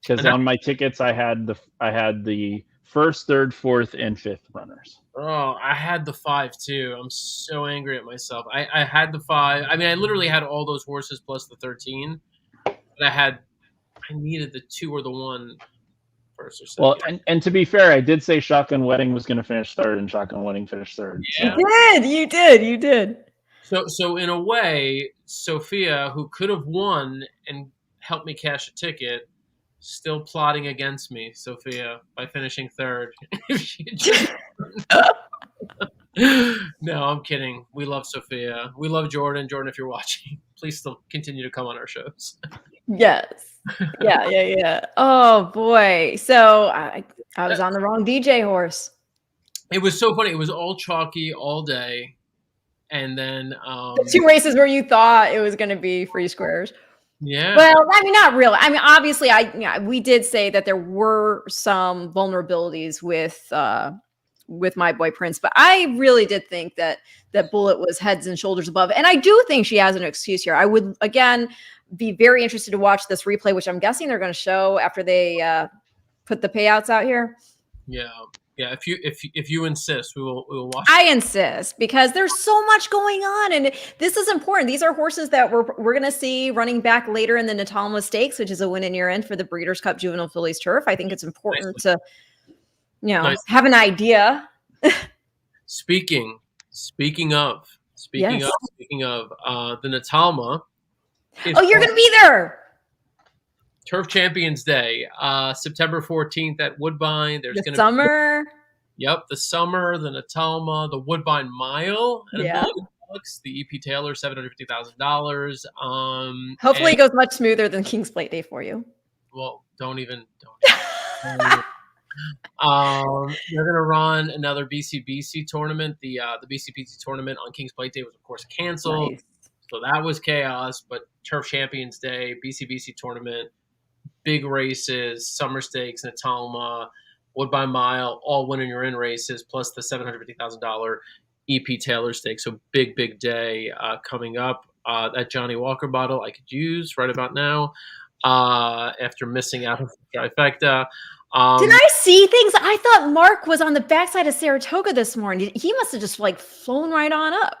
Because on my tickets, I had the first, third, fourth, and fifth runners. Oh, I had the 5 too. I'm so angry at myself. I had the 5. I mean, I literally had all those horses plus the 13. But I needed the 2 or the 1 first or second. Well, and to be fair, I did say Shotgun Wedding was going to finish third, and Shotgun Wedding finished third. Yeah. You did. So in a way, Sophia, who could have won and helped me cash a ticket, still plotting against me, Sophia, by finishing third. No, I'm kidding. We love Sophia. We love Jordan. Jordan, if you're watching, please still continue to come on our shows. Yes. Yeah. Oh boy. So I was on the wrong DJ horse. It was so funny. It was all chalky all day. And then the 2 races where you thought it was going to be free squares. Yeah. Well, I mean, not really. I mean, obviously, we did say that there were some vulnerabilities with my boy Prince, but I really did think that Bullet was heads and shoulders above. And I do think she has an excuse here. I would, again, be very interested to watch this replay, which I'm guessing they're going to show after they put the payouts out here. Yeah. Yeah, if you insist, we will watch. I insist, because there's so much going on, and this is important. These are horses that we're going to see running back later in the Natalma Stakes, which is a win in year end for the Breeders' Cup Juvenile Fillies Turf. I think it's important to, have an idea. Speaking of the Natalma. Oh, you're going to be there. Turf Champions Day, September 14th at Woodbine. There's going to summer. The summer, the Natalma, the Woodbine Mile, and yeah. The EP Taylor, $750,000. Hopefully, it goes much smoother than King's Plate Day for you. Well, don't even. They're going to run another BCBC tournament. The BCBC tournament on King's Plate Day was, of course, canceled. Nice. So that was chaos. But Turf Champions Day, BCBC tournament, big races, Summer Stakes, Natalma, Woodbine Mile, all winning your in races, plus the $750,000 EP Taylor Stakes. So big day coming up. That Johnny Walker bottle I could use right about now after missing out on the trifecta. Did I see things? I thought Mark was on the backside of Saratoga this morning. He must have just flown right on up.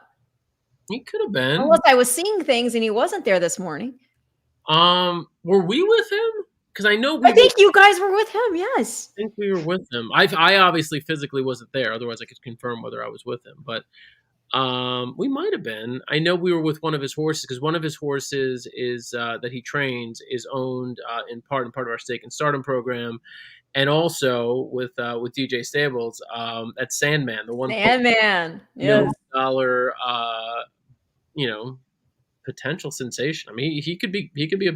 He could have been. Unless I was seeing things and he wasn't there this morning. Were we with him? Because I know I think you guys were with him. Yes, I think we were with him. I obviously physically wasn't there. Otherwise, I could confirm whether I was with him. But we might have been. I know we were with one of his horses, because one of his horses is that he trains is owned in part of our Stake and Stardom program, and also with DJ Stables at Sandman, the Sandman, yes. $1 potential sensation. I mean, he could be a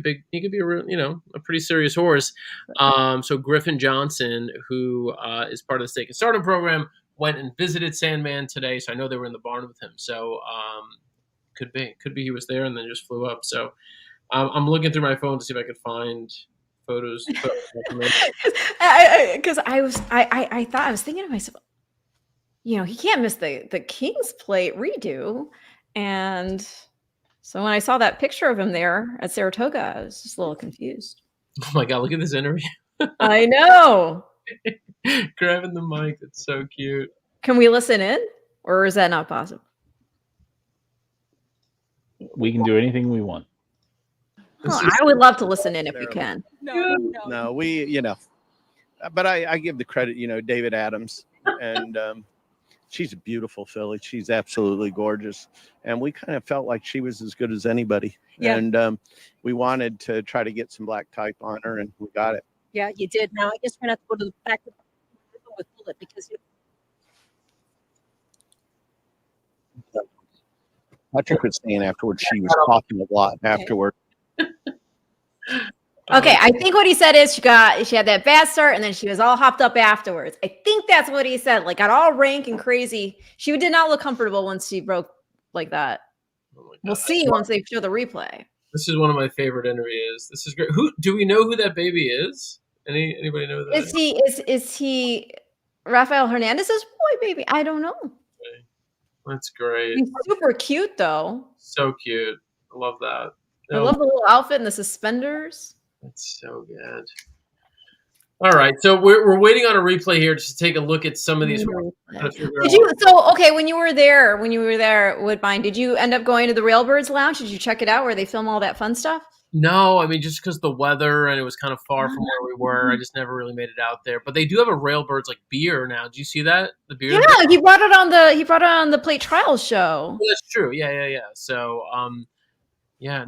pretty serious horse. So Griffin Johnson, who is part of the Stake and Stardom program, went and visited Sandman today. So I know they were in the barn with him. So could be he was there and then just flew up. So I'm looking through my phone to see if I could find photos. Because I was thinking to myself, he can't miss the King's Plate redo, and so when I saw that picture of him there at Saratoga, I was just a little confused. Oh my God, look at this interview. I know. Grabbing the mic. It's so cute. Can we listen in, or is that not possible? We can do anything we want. I would love to listen in if you can. No, we, but I give the credit, David Adams, and she's a beautiful filly. She's absolutely gorgeous. And we kind of felt like she was as good as anybody. Yeah. And we wanted to try to get some black type on her, and we got it. Yeah, you did. Now, I guess we're going to have to go to the back with Bullet, because Patrick was saying afterwards she was talking a lot afterward. Okay, I think what he said is she had that bad start and then she was all hopped up afterwards. I think that's what he said. Got all rank and crazy. She did not look comfortable once she broke like that. Oh, we'll see once they show the replay. This is one of my favorite interviews. This is great. Who do we know who that baby is? Anybody know who that is he Rafael Hernandez's boy baby? I don't know. Okay. That's great. He's super cute though. So cute. I love that. I love the little outfit and the suspenders. That's so good. All right, so we're waiting on a replay here just to take a look at some of these. When you were there at Woodbine, did you end up going to the Railbirds Lounge? Did you check it out where they film all that fun stuff? No, I mean, just because the weather and it was kind of far from where we were, I just never really made it out there. But they do have a Railbirds beer now. Did you see that? The beer? Yeah, he brought it on the Plate Trials show. Oh, that's true. Yeah. So, here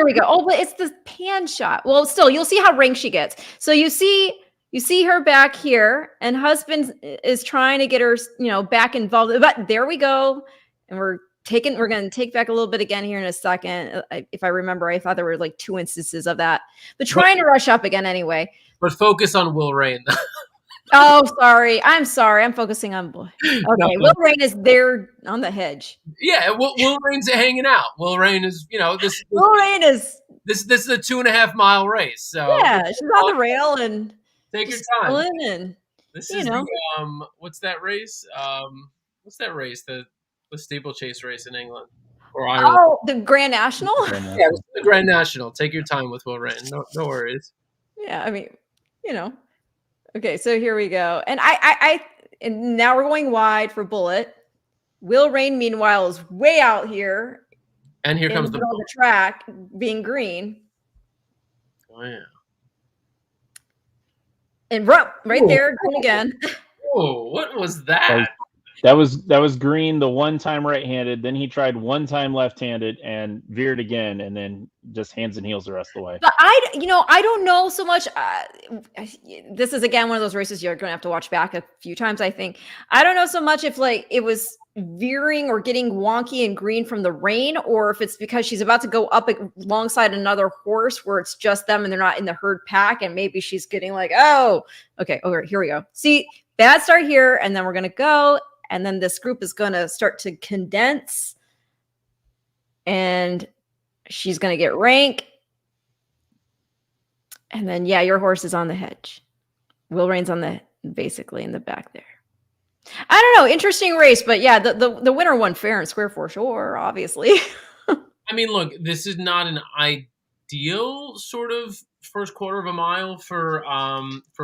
we go. Oh, but it's the pan shot. Well, still, you'll see how rank she gets. So you see her back here, and husband is trying to get her, back involved. But there we go, and we're going to take back a little bit again here in a second. If I remember, I thought there were 2 instances of that, but trying to rush up again anyway. But focus on Will Rain. Oh, sorry. I'm sorry. I'm focusing on boy. Okay, no. Will Rain is there on the hedge. Yeah, Will Rain's hanging out. Will Rain is, Will Rain is this is a 2.5 mile race. So Yeah, she's on the rail and take your just time. chilling and This you is know. the what's that race? What's that race? The steeplechase race in England or Ireland? Oh, the Grand National. Yeah, this is the Grand National. Take your time with Will Rain. No worries. Yeah, I mean, you know. Okay, so here we go, and and now we're going wide for Bullet. Will Rain, meanwhile, is way out here. And here comes the middle of the track, being green. Oh yeah. And right there, going again. Oh, what was that? That was green the one time right-handed. Then he tried one time left-handed and veered again, and then just hands and heels the rest of the way. But I don't know so much. This is again one of those races you're going to have to watch back a few times. I think I don't know so much if like it was veering or getting wonky and green from the rain, or if it's because she's about to go up alongside another horse where it's just them and they're not in the herd pack, and maybe she's getting like, oh, okay, here we go. See, bad start here, and then we're going to go. And then this group is going to start to condense. And she's going to get rank. And then, yeah, your horse is on the hedge. Will Rain's basically in the back there. I don't know. Interesting race. But yeah, the winner won fair and square for sure, obviously. I mean, look, this is not an ideal sort of first quarter of a mile for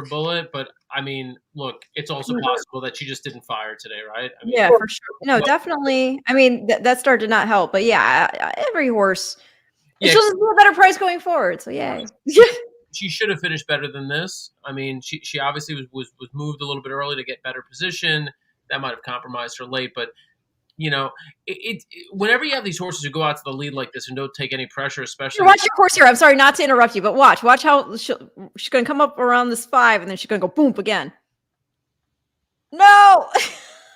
Bullet, but I mean, look, it's also possible that she just didn't fire today, right? I mean, yeah, for sure. No, definitely. I mean, that start did not help, but yeah, every horse, she'll just do a better price going forward. So yeah, she should have finished better than this. I mean, she obviously was moved a little bit early to get better position. That might have compromised her late, but you know, whenever you have these horses who go out to the lead like this and don't take any pressure, especially watch your horse here. I'm sorry not to interrupt you, but watch how she's going to come up around this 5, and then she's going to go boom again. No.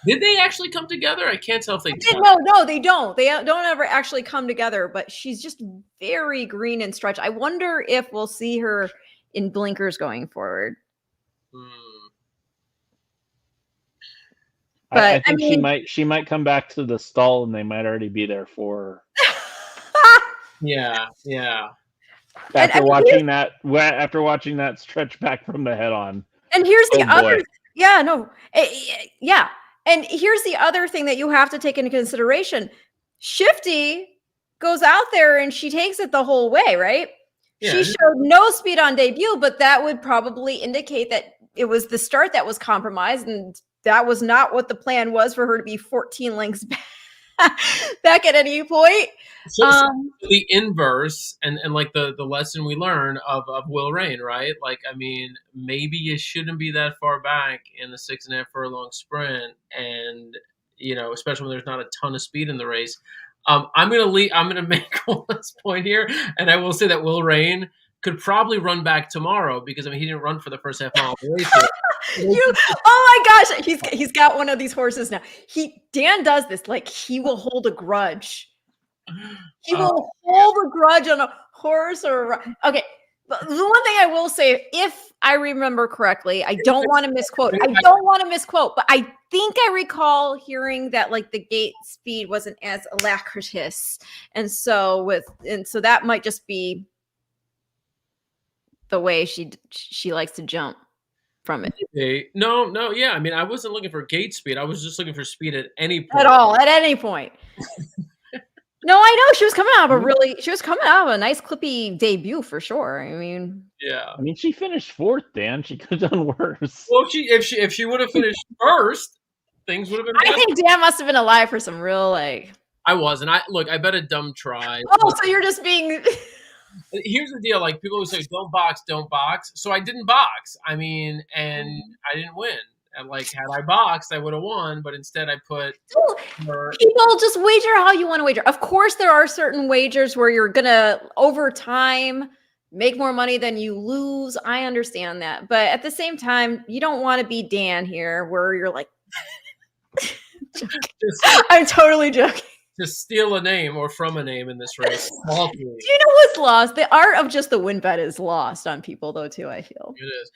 Did they actually come together? I can't tell if they did. No, they don't. They don't ever actually come together, but she's just very green and stretched. I wonder if we'll see her in blinkers going forward. But I think she might come back to the stall and they might already be there for her. Yeah. After watching that stretch back from the head on. And here's the other. Yeah. And here's the other thing that you have to take into consideration. Shifty goes out there and she takes it the whole way, right? Yeah. She showed no speed on debut, but that would probably indicate that it was the start that was compromised, and that was not what the plan was for her to be 14 lengths back at any point. So the inverse and like the lesson we learn of Will Rain, right? Like, I mean, maybe you shouldn't be that far back in the 6.5 furlong sprint, and you know, especially when there's not a ton of speed in the race. I'm gonna make one last point here, and I will say that Will Rain could probably run back tomorrow because I mean he didn't run for the first half mile of the race. Oh my gosh, he's got one of these horses now. Dan does this, like he will hold a grudge. He will hold a grudge on a horse okay. The one thing I will say, if I remember correctly, I don't want to misquote, but I think I recall hearing that like the gate speed wasn't as alacritous. And so that might just be the way she likes to jump from it. No, yeah. I mean, I wasn't looking for gate speed. I was just looking for speed at any point. At any point. No, I know she was coming out of a nice clippy debut for sure. I mean, yeah. I mean, she finished 4th, Dan. She could have done worse. Well, if she would have finished first, things would have been better. I think Dan must have been alive for some real like. I was, and I bet a dumb try. Oh, so you're just being. Here's the deal: like people who say, "Don't box." So I didn't box. I mean, and I didn't win. And like, had I boxed, I would have won. But instead, I put. People just wager how you want to wager. Of course, there are certain wagers where you're gonna over time make more money than you lose. I understand that, but at the same time, you don't want to be Dan here, where you're like. I'm totally joking. To steal a name or from a name in this race. Do you know what's lost? The art of just the win bet is lost on people, though, too, I feel. It is.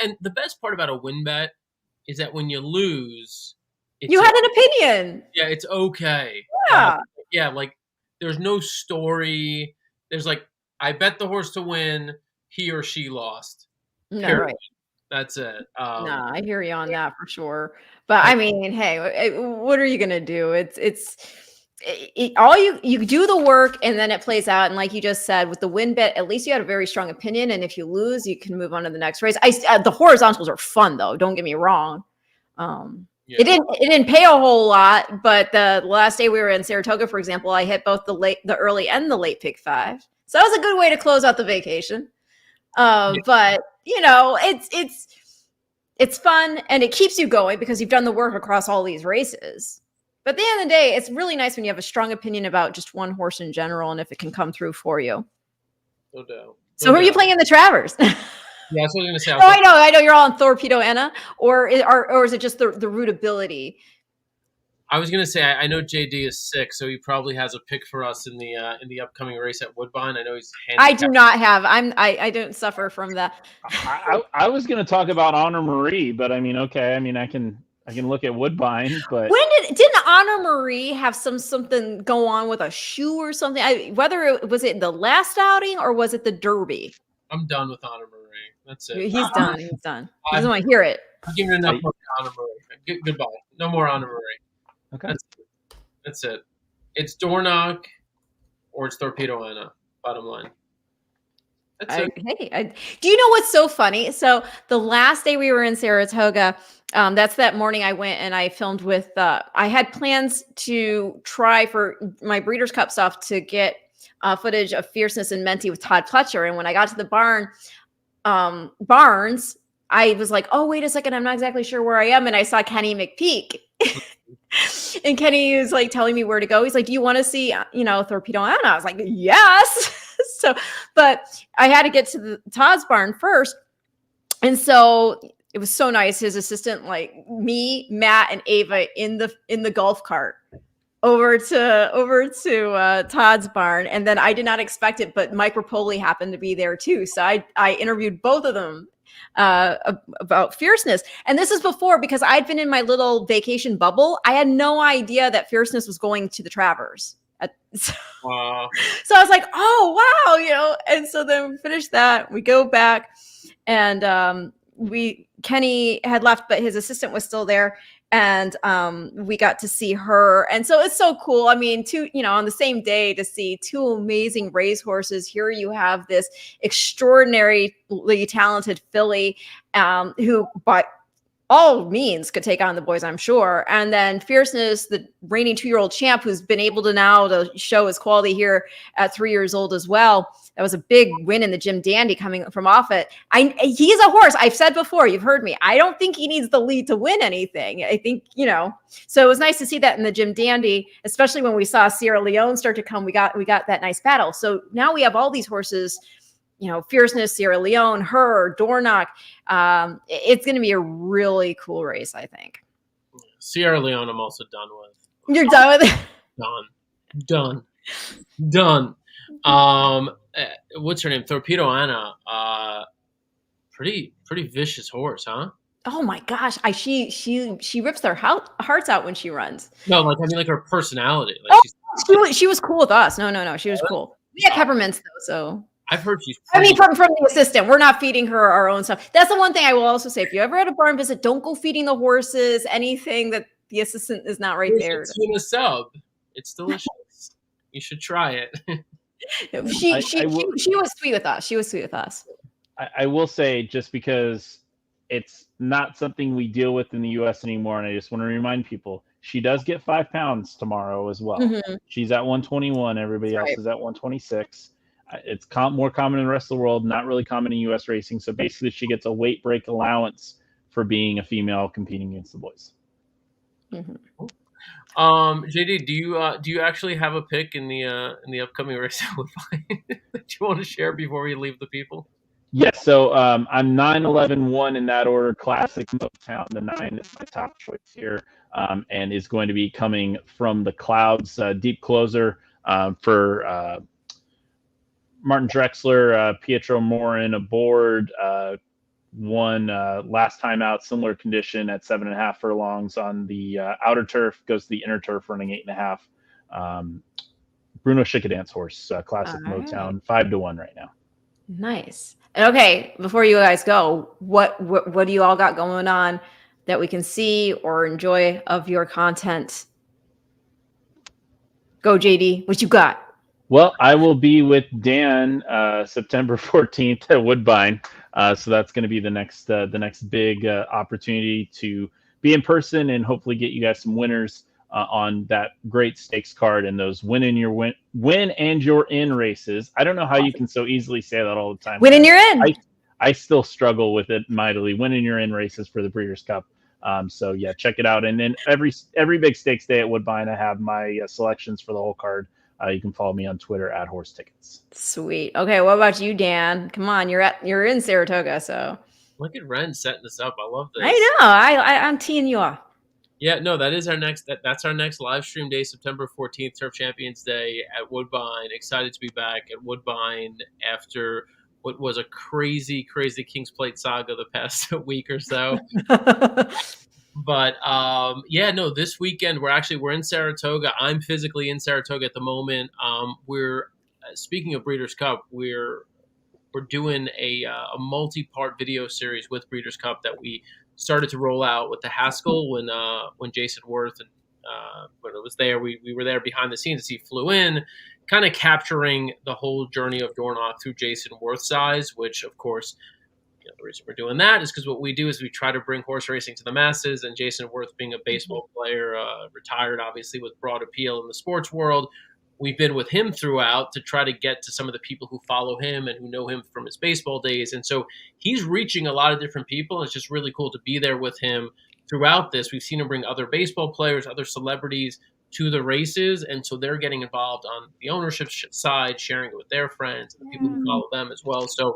And the best part about a win bet is that when you lose... You had an opinion. Yeah, it's okay. Yeah. Like, there's no story. There's, like, I bet the horse to win. He or she lost. No, Period. right. That's it. No, I hear you on that for sure. But I mean, hey, what are you gonna do? All you do the work and then it plays out. And like you just said, with the win bet, at least you had a very strong opinion. And if you lose, you can move on to the next race. The horizontals are fun though. Don't get me wrong. Yeah. It didn't pay a whole lot, but the last day we were in Saratoga, for example, I hit both the early and the late pick 5. So that was a good way to close out the vacation. But you know, it's fun and it keeps you going because you've done the work across all these races. But at the end of the day, it's really nice when you have a strong opinion about just one horse in general and if it can come through for you. No doubt. So who are you playing in the Travers? Yeah, that's what I was going to say. I know you're all on Torpedo Anna, or is it just the rootability? I was going to say I know JD is sick, so he probably has a pick for us in the upcoming race at Woodbine. I know he's handicapped. I do not have. I don't suffer from that. I was going to talk about Honor Marie, but I mean, okay. I mean, I can look at Woodbine, but didn't Honor Marie have something go on with a shoe or something? Whether it was the last outing or was it the Derby? I'm done with Honor Marie. That's it. He's done. He's done. He doesn't want to hear it. I'm giving enough more Honor Marie. Goodbye. No more Honor Marie. okay. That's it. It's Dornoch or it's Torpedo Anna. Bottom line. That's it. Do you know what's so funny? So the last day we were in Saratoga, that's that morning I went and I filmed with, I had plans to try for my Breeders' Cup stuff to get footage of Fierceness and Menti with Todd Pletcher. And when I got to the barns, I was like, oh, wait a second. I'm not exactly sure where I am. And I saw Kenny McPeak. And Kenny was like telling me where to go. He's like, do you want to see, Torpedo Anna? I was like, yes. So, but I had to get to the Todd's barn first. And so it was so nice. His assistant, like me, Matt, and Ava in the golf cart over to Todd's barn. And then I did not expect it, but Mike Rapoli happened to be there too. So I interviewed both of them about Fierceness. And this is before, because I'd been in my little vacation bubble. I had no idea that Fierceness was going to the Travers. So I was like, oh, wow, and so then we finished that. We go back and Kenny had left, but his assistant was still there. And we got to see her. And so it's so cool. I mean, on the same day to see two amazing racehorses. Here you have this extraordinarily talented filly who, by all means, could take on the boys, I'm sure. And then Fierceness, the reigning 2-year-old champ, who's been able to show his quality here at 3 years old as well. That was a big win in the Jim Dandy coming from off it. He's a horse. I've said before, you've heard me. I don't think he needs the lead to win anything. I think, so it was nice to see that in the Jim Dandy, especially when we saw Sierra Leone start to come. We got that nice battle. So now we have all these horses, Fierceness, Sierra Leone, her, Dornoch. It's going to be a really cool race, I think. Sierra Leone, I'm also done with. You're done with it? Done. What's her name? Torpedo Anna. Pretty vicious horse, huh? Oh my gosh! She rips their hearts out when she runs. No, like her personality. Like she was cool with us. No, she was cool. We had peppermints though, so I've heard she's. From the assistant, we're not feeding her our own stuff. That's the one thing I will also say. If you ever had a barn visit, don't go feeding the horses anything that the assistant is not right there. It's in a sub. It's delicious. You should try it. She was sweet with us. She was sweet with us. I will say, just because it's not something we deal with in the U.S. anymore, and I just want to remind people, she does get 5 pounds tomorrow as well. Mm-hmm. She's at 121. Everybody else is at 126. It's more common in the rest of the world, not really common in U.S. racing. So basically, she gets a weight break allowance for being a female competing against the boys. Mm-hmm. JD, do you actually have a pick in the upcoming race that you want to share before we leave the people? Yes. So I'm 9-11-1 in that order. Classic Motown. The 9 is my top choice here, and is going to be coming from the clouds. Deep closer for Martin Drexler, Pietro Morin aboard. Won last time out, similar condition at 7.5 furlongs on the outer turf, goes to the inner turf running 8.5. Bruno Schickedan's horse, classic All right. Motown, 5-1 right now. Nice. And okay, before you guys go, what do you all got going on that we can see or enjoy of your content? Go, JD. What you got? Well, I will be with Dan September 14th at Woodbine. So that's going to be the next big opportunity to be in person and hopefully get you guys some winners on that great stakes card and those win and you're in races. I don't know how you can so easily say that all the time. Win and you're in. I still struggle with it mightily. Win and you're in races for the Breeders' Cup. So yeah, check it out. And then every big stakes day at Woodbine, I have my selections for the whole card. You can follow me on Twitter at Horse Tickets. Sweet. Okay, what about you, Dan? Come on, you're in Saratoga, so Look at Ren setting this up. I love this. I know. I'm teeing you off. Yeah, no, that is our next. That's our next live stream day, September 14th, Turf Champions Day at Woodbine. Excited to be back at Woodbine after what was a crazy King's Plate saga the past week or so. But yeah, no, this weekend we're in Saratoga. I'm physically in Saratoga at the moment. We're speaking of Breeders' Cup, we're doing a multi-part video series with Breeders' Cup that we started to roll out with the Haskell when Jason Worth and when it was there, we were there behind the scenes as he flew in, kind of capturing the whole journey of Dornoch through Jason Worth's eyes, which of course, the reason we're doing that is because what we do is we try to bring horse racing to the masses, and Jason Worth being a baseball player, retired obviously with broad appeal in the sports world, we've been with him throughout to try to get to some of the people who follow him and who know him from his baseball days. And so he's reaching a lot of different people. And it's just really cool to be there with him throughout this. We've seen him bring other baseball players, other celebrities to the races. And so they're getting involved on the ownership side, sharing it with their friends and the people who follow them as well. So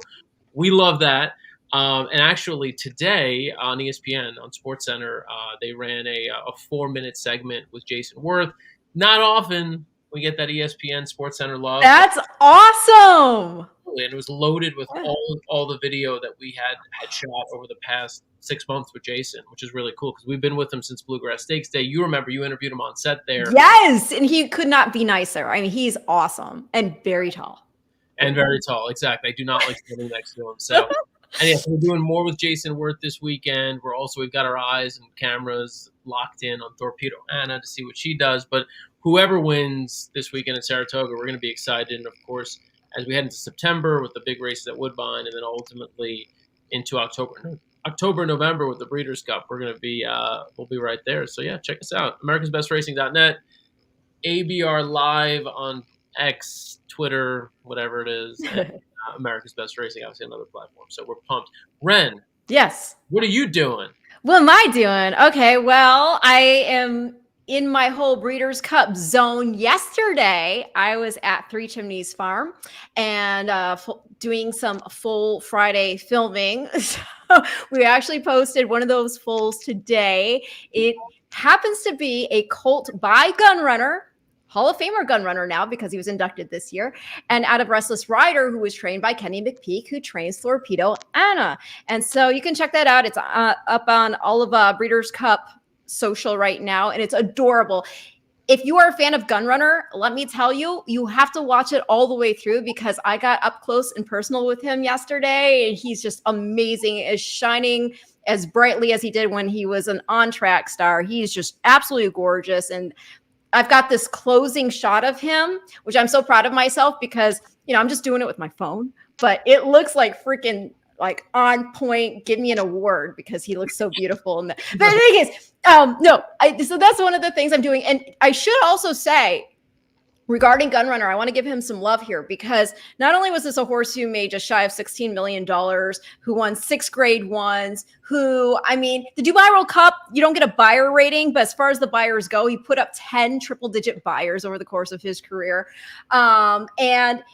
we love that. And actually today on ESPN, on SportsCenter, they ran a 4-minute segment with Jason Worth. Not often we get that ESPN SportsCenter love. That's awesome. And it was loaded with all the video that we had shot over the past 6 months with Jason, which is really cool because we've been with him since Bluegrass Stakes Day. You remember you interviewed him on set there. Yes, and he could not be nicer. I mean, he's awesome and very tall. And very tall, exactly. I do not like standing next to him. So, and yeah, so we're doing more with Jason Worth this weekend. We've got our eyes and cameras locked in on Torpedo Anna to see what she does. But whoever wins this weekend in Saratoga, we're going to be excited. And of course, as we head into September with the big races at Woodbine, and then ultimately into October, November with the Breeders' Cup, we're going to be we'll be right there. So yeah, check us out. AmericasBestRacing.net, ABR Live on X, Twitter, whatever it is. And, America's Best Racing, obviously another platform. So we're pumped. Ren. Yes. What are you doing? What am I doing? Okay, well, I am in my whole Breeders' Cup zone. Yesterday, I was at Three Chimneys Farm and doing some full Friday filming. So we actually posted one of those fulls today. It happens to be a colt by Gunrunner, Hall of Famer Gunrunner now because he was inducted this year, and out of Restless Rider, who was trained by Kenny McPeak, who trains Torpedo Anna. And so you can check that out. It's up on all of Breeders' Cup social right now, and it's adorable. If you are a fan of Gunrunner, let me tell you, you have to watch it all the way through because I got up close and personal with him yesterday, and he's just amazing, as shining as brightly as he did when he was an on-track star. He's just absolutely gorgeous, and I've got this closing shot of him, which I'm so proud of myself because, I'm just doing it with my phone, but it looks like freaking like on point. Give me an award because he looks so beautiful. But the thing is, so that's one of the things I'm doing. And I should also say, regarding Gunrunner, I want to give him some love here because not only was this a horse who made just shy of $16 million, who won 6 grade ones, the Dubai World Cup, you don't get a buyer rating, but as far as the buyers go, he put up 10 triple-digit buyers over the course of his career. And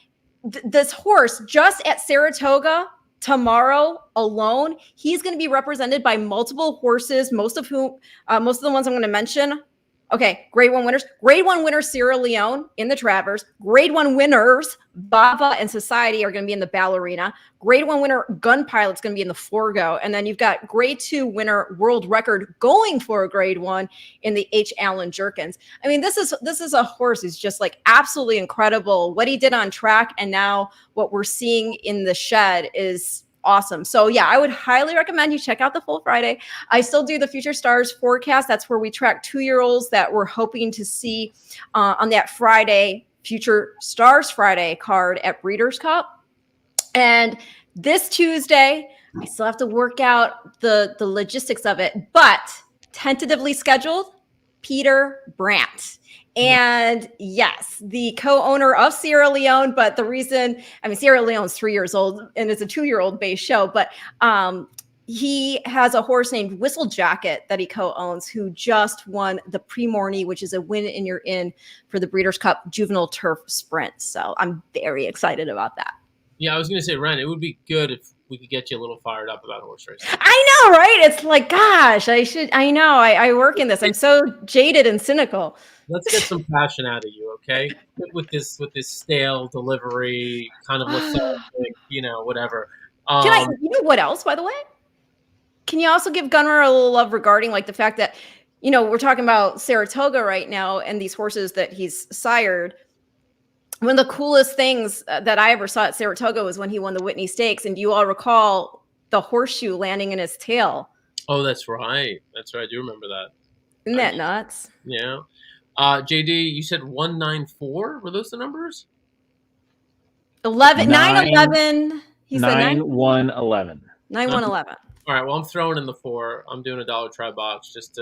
this horse, just at Saratoga tomorrow alone, he's going to be represented by multiple horses, most of the ones I'm going to mention Okay, grade 1 winners. Grade 1 winner Sierra Leone in the Travers. Grade 1 winners Bava and Society are going to be in the Ballerina. Grade 1 winner Gun Pilot's going to be in the Forgo. And then you've got grade 2 winner World Record going for a grade 1 in the H. Allen Jerkins. I mean, this is a horse who's just like absolutely incredible. What he did on track and now what we're seeing in the shed is awesome. So yeah, I would highly recommend you check out the Full Friday. I still do the Future Stars forecast. That's where we track 2-year-olds that we're hoping to see on that Friday, Future Stars Friday card at Breeders' Cup. And this Tuesday, I still have to work out the logistics of it, but tentatively scheduled, Peter Brandt. And yes, the co-owner of Sierra Leone, but the reason, I mean, Sierra Leone's 3 years old and it's a 2-year-old base show, but he has a horse named Whistle Jacket that he co-owns who just won the Prix Morny, which is a win in your in for the Breeders' Cup Juvenile Turf Sprint. So I'm very excited about that. Yeah, I was going to say, Ren, it would be good if we could get you a little fired up about horse racing. I know, right? It's like, gosh, I know. I work in this. I'm so jaded and cynical. Let's get some passion out of you, okay? With this stale delivery, kind of lethargic, whatever. You know what else, by the way? Can you also give Gunnar a little love regarding like the fact that, we're talking about Saratoga right now and these horses that he's sired. One of the coolest things that I ever saw at Saratoga was when he won the Whitney Stakes. And do you all recall the horseshoe landing in his tail? Oh, that's right. I do remember that. Isn't that nuts? Yeah. JD, you said 194. Were those the numbers? 9-11. He said 9-1-11. 9-1-11. All right. Well, I'm throwing in the 4. I'm doing a dollar try box just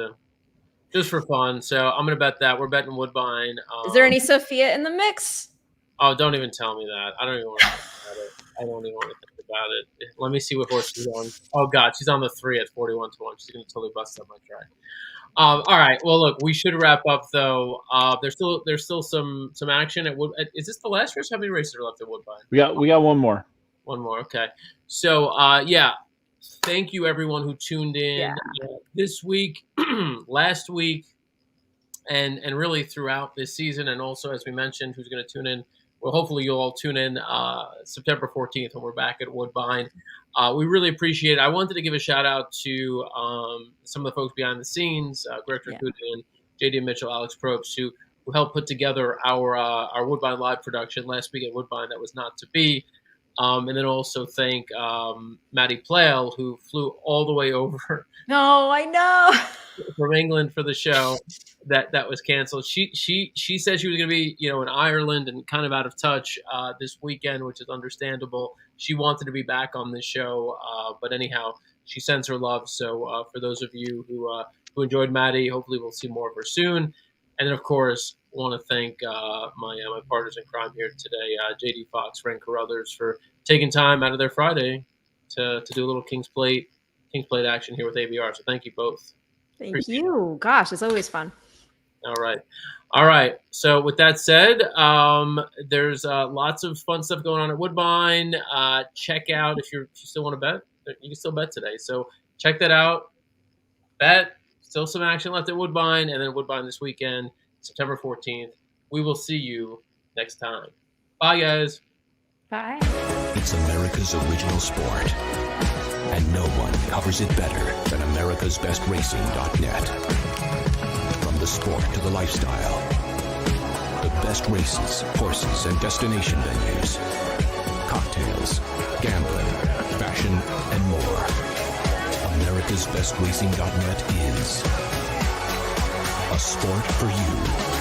for fun. So I'm gonna bet that. We're betting Woodbine. Is there any Sophia in the mix? Oh, don't even tell me that. I don't even want to think about it. I don't even want to think about it. Let me see what horse she's on. Oh God, she's on the 3 at 41-1. She's gonna totally bust up my track. All right. Well, look, we should wrap up though. There's still some action at Wood. Is this the last race? How many races are left at Woodbine? We got one more. One more. Okay. So yeah, thank you everyone who tuned in this week, last week, and really throughout this season, and also as we mentioned, who's going to tune in. Well, hopefully you'll all tune in September 14th when we're back at Woodbine. We really appreciate it. I wanted to give a shout out to some of the folks behind the scenes, Greg Tracuda and JD Mitchell, Alex Probst, who helped put together our Woodbine live production last week at Woodbine that was not to be. And then also thank Maddie Plale, who flew all the way over. No, I know. From England for the show that was canceled. She said she was going to be, in Ireland and kind of out of touch this weekend, which is understandable. She wanted to be back on this show, but anyhow, she sends her love. So for those of you who enjoyed Maddie, hopefully we'll see more of her soon. And then, of course, I want to thank my partners in crime here today, JD Fox, Ren Carothers, for taking time out of their Friday to do a little King's Plate action here with ABR. So thank you both. Thank you. Gosh, it's always fun. All right. So with that said, there's lots of fun stuff going on at Woodbine. Check out if you still want to bet. You can still bet today. So check that out. Bet. Still some action left at Woodbine, and then Woodbine this weekend, September 14th. We will see you next time. Bye, guys. Bye. It's America's original sport, and no one covers it better than americasbestracing.net. From the sport to the lifestyle, the best races, horses, and destination venues, cocktails, gambling, fashion, and more. AmericasBestRacing.net is a sport for you.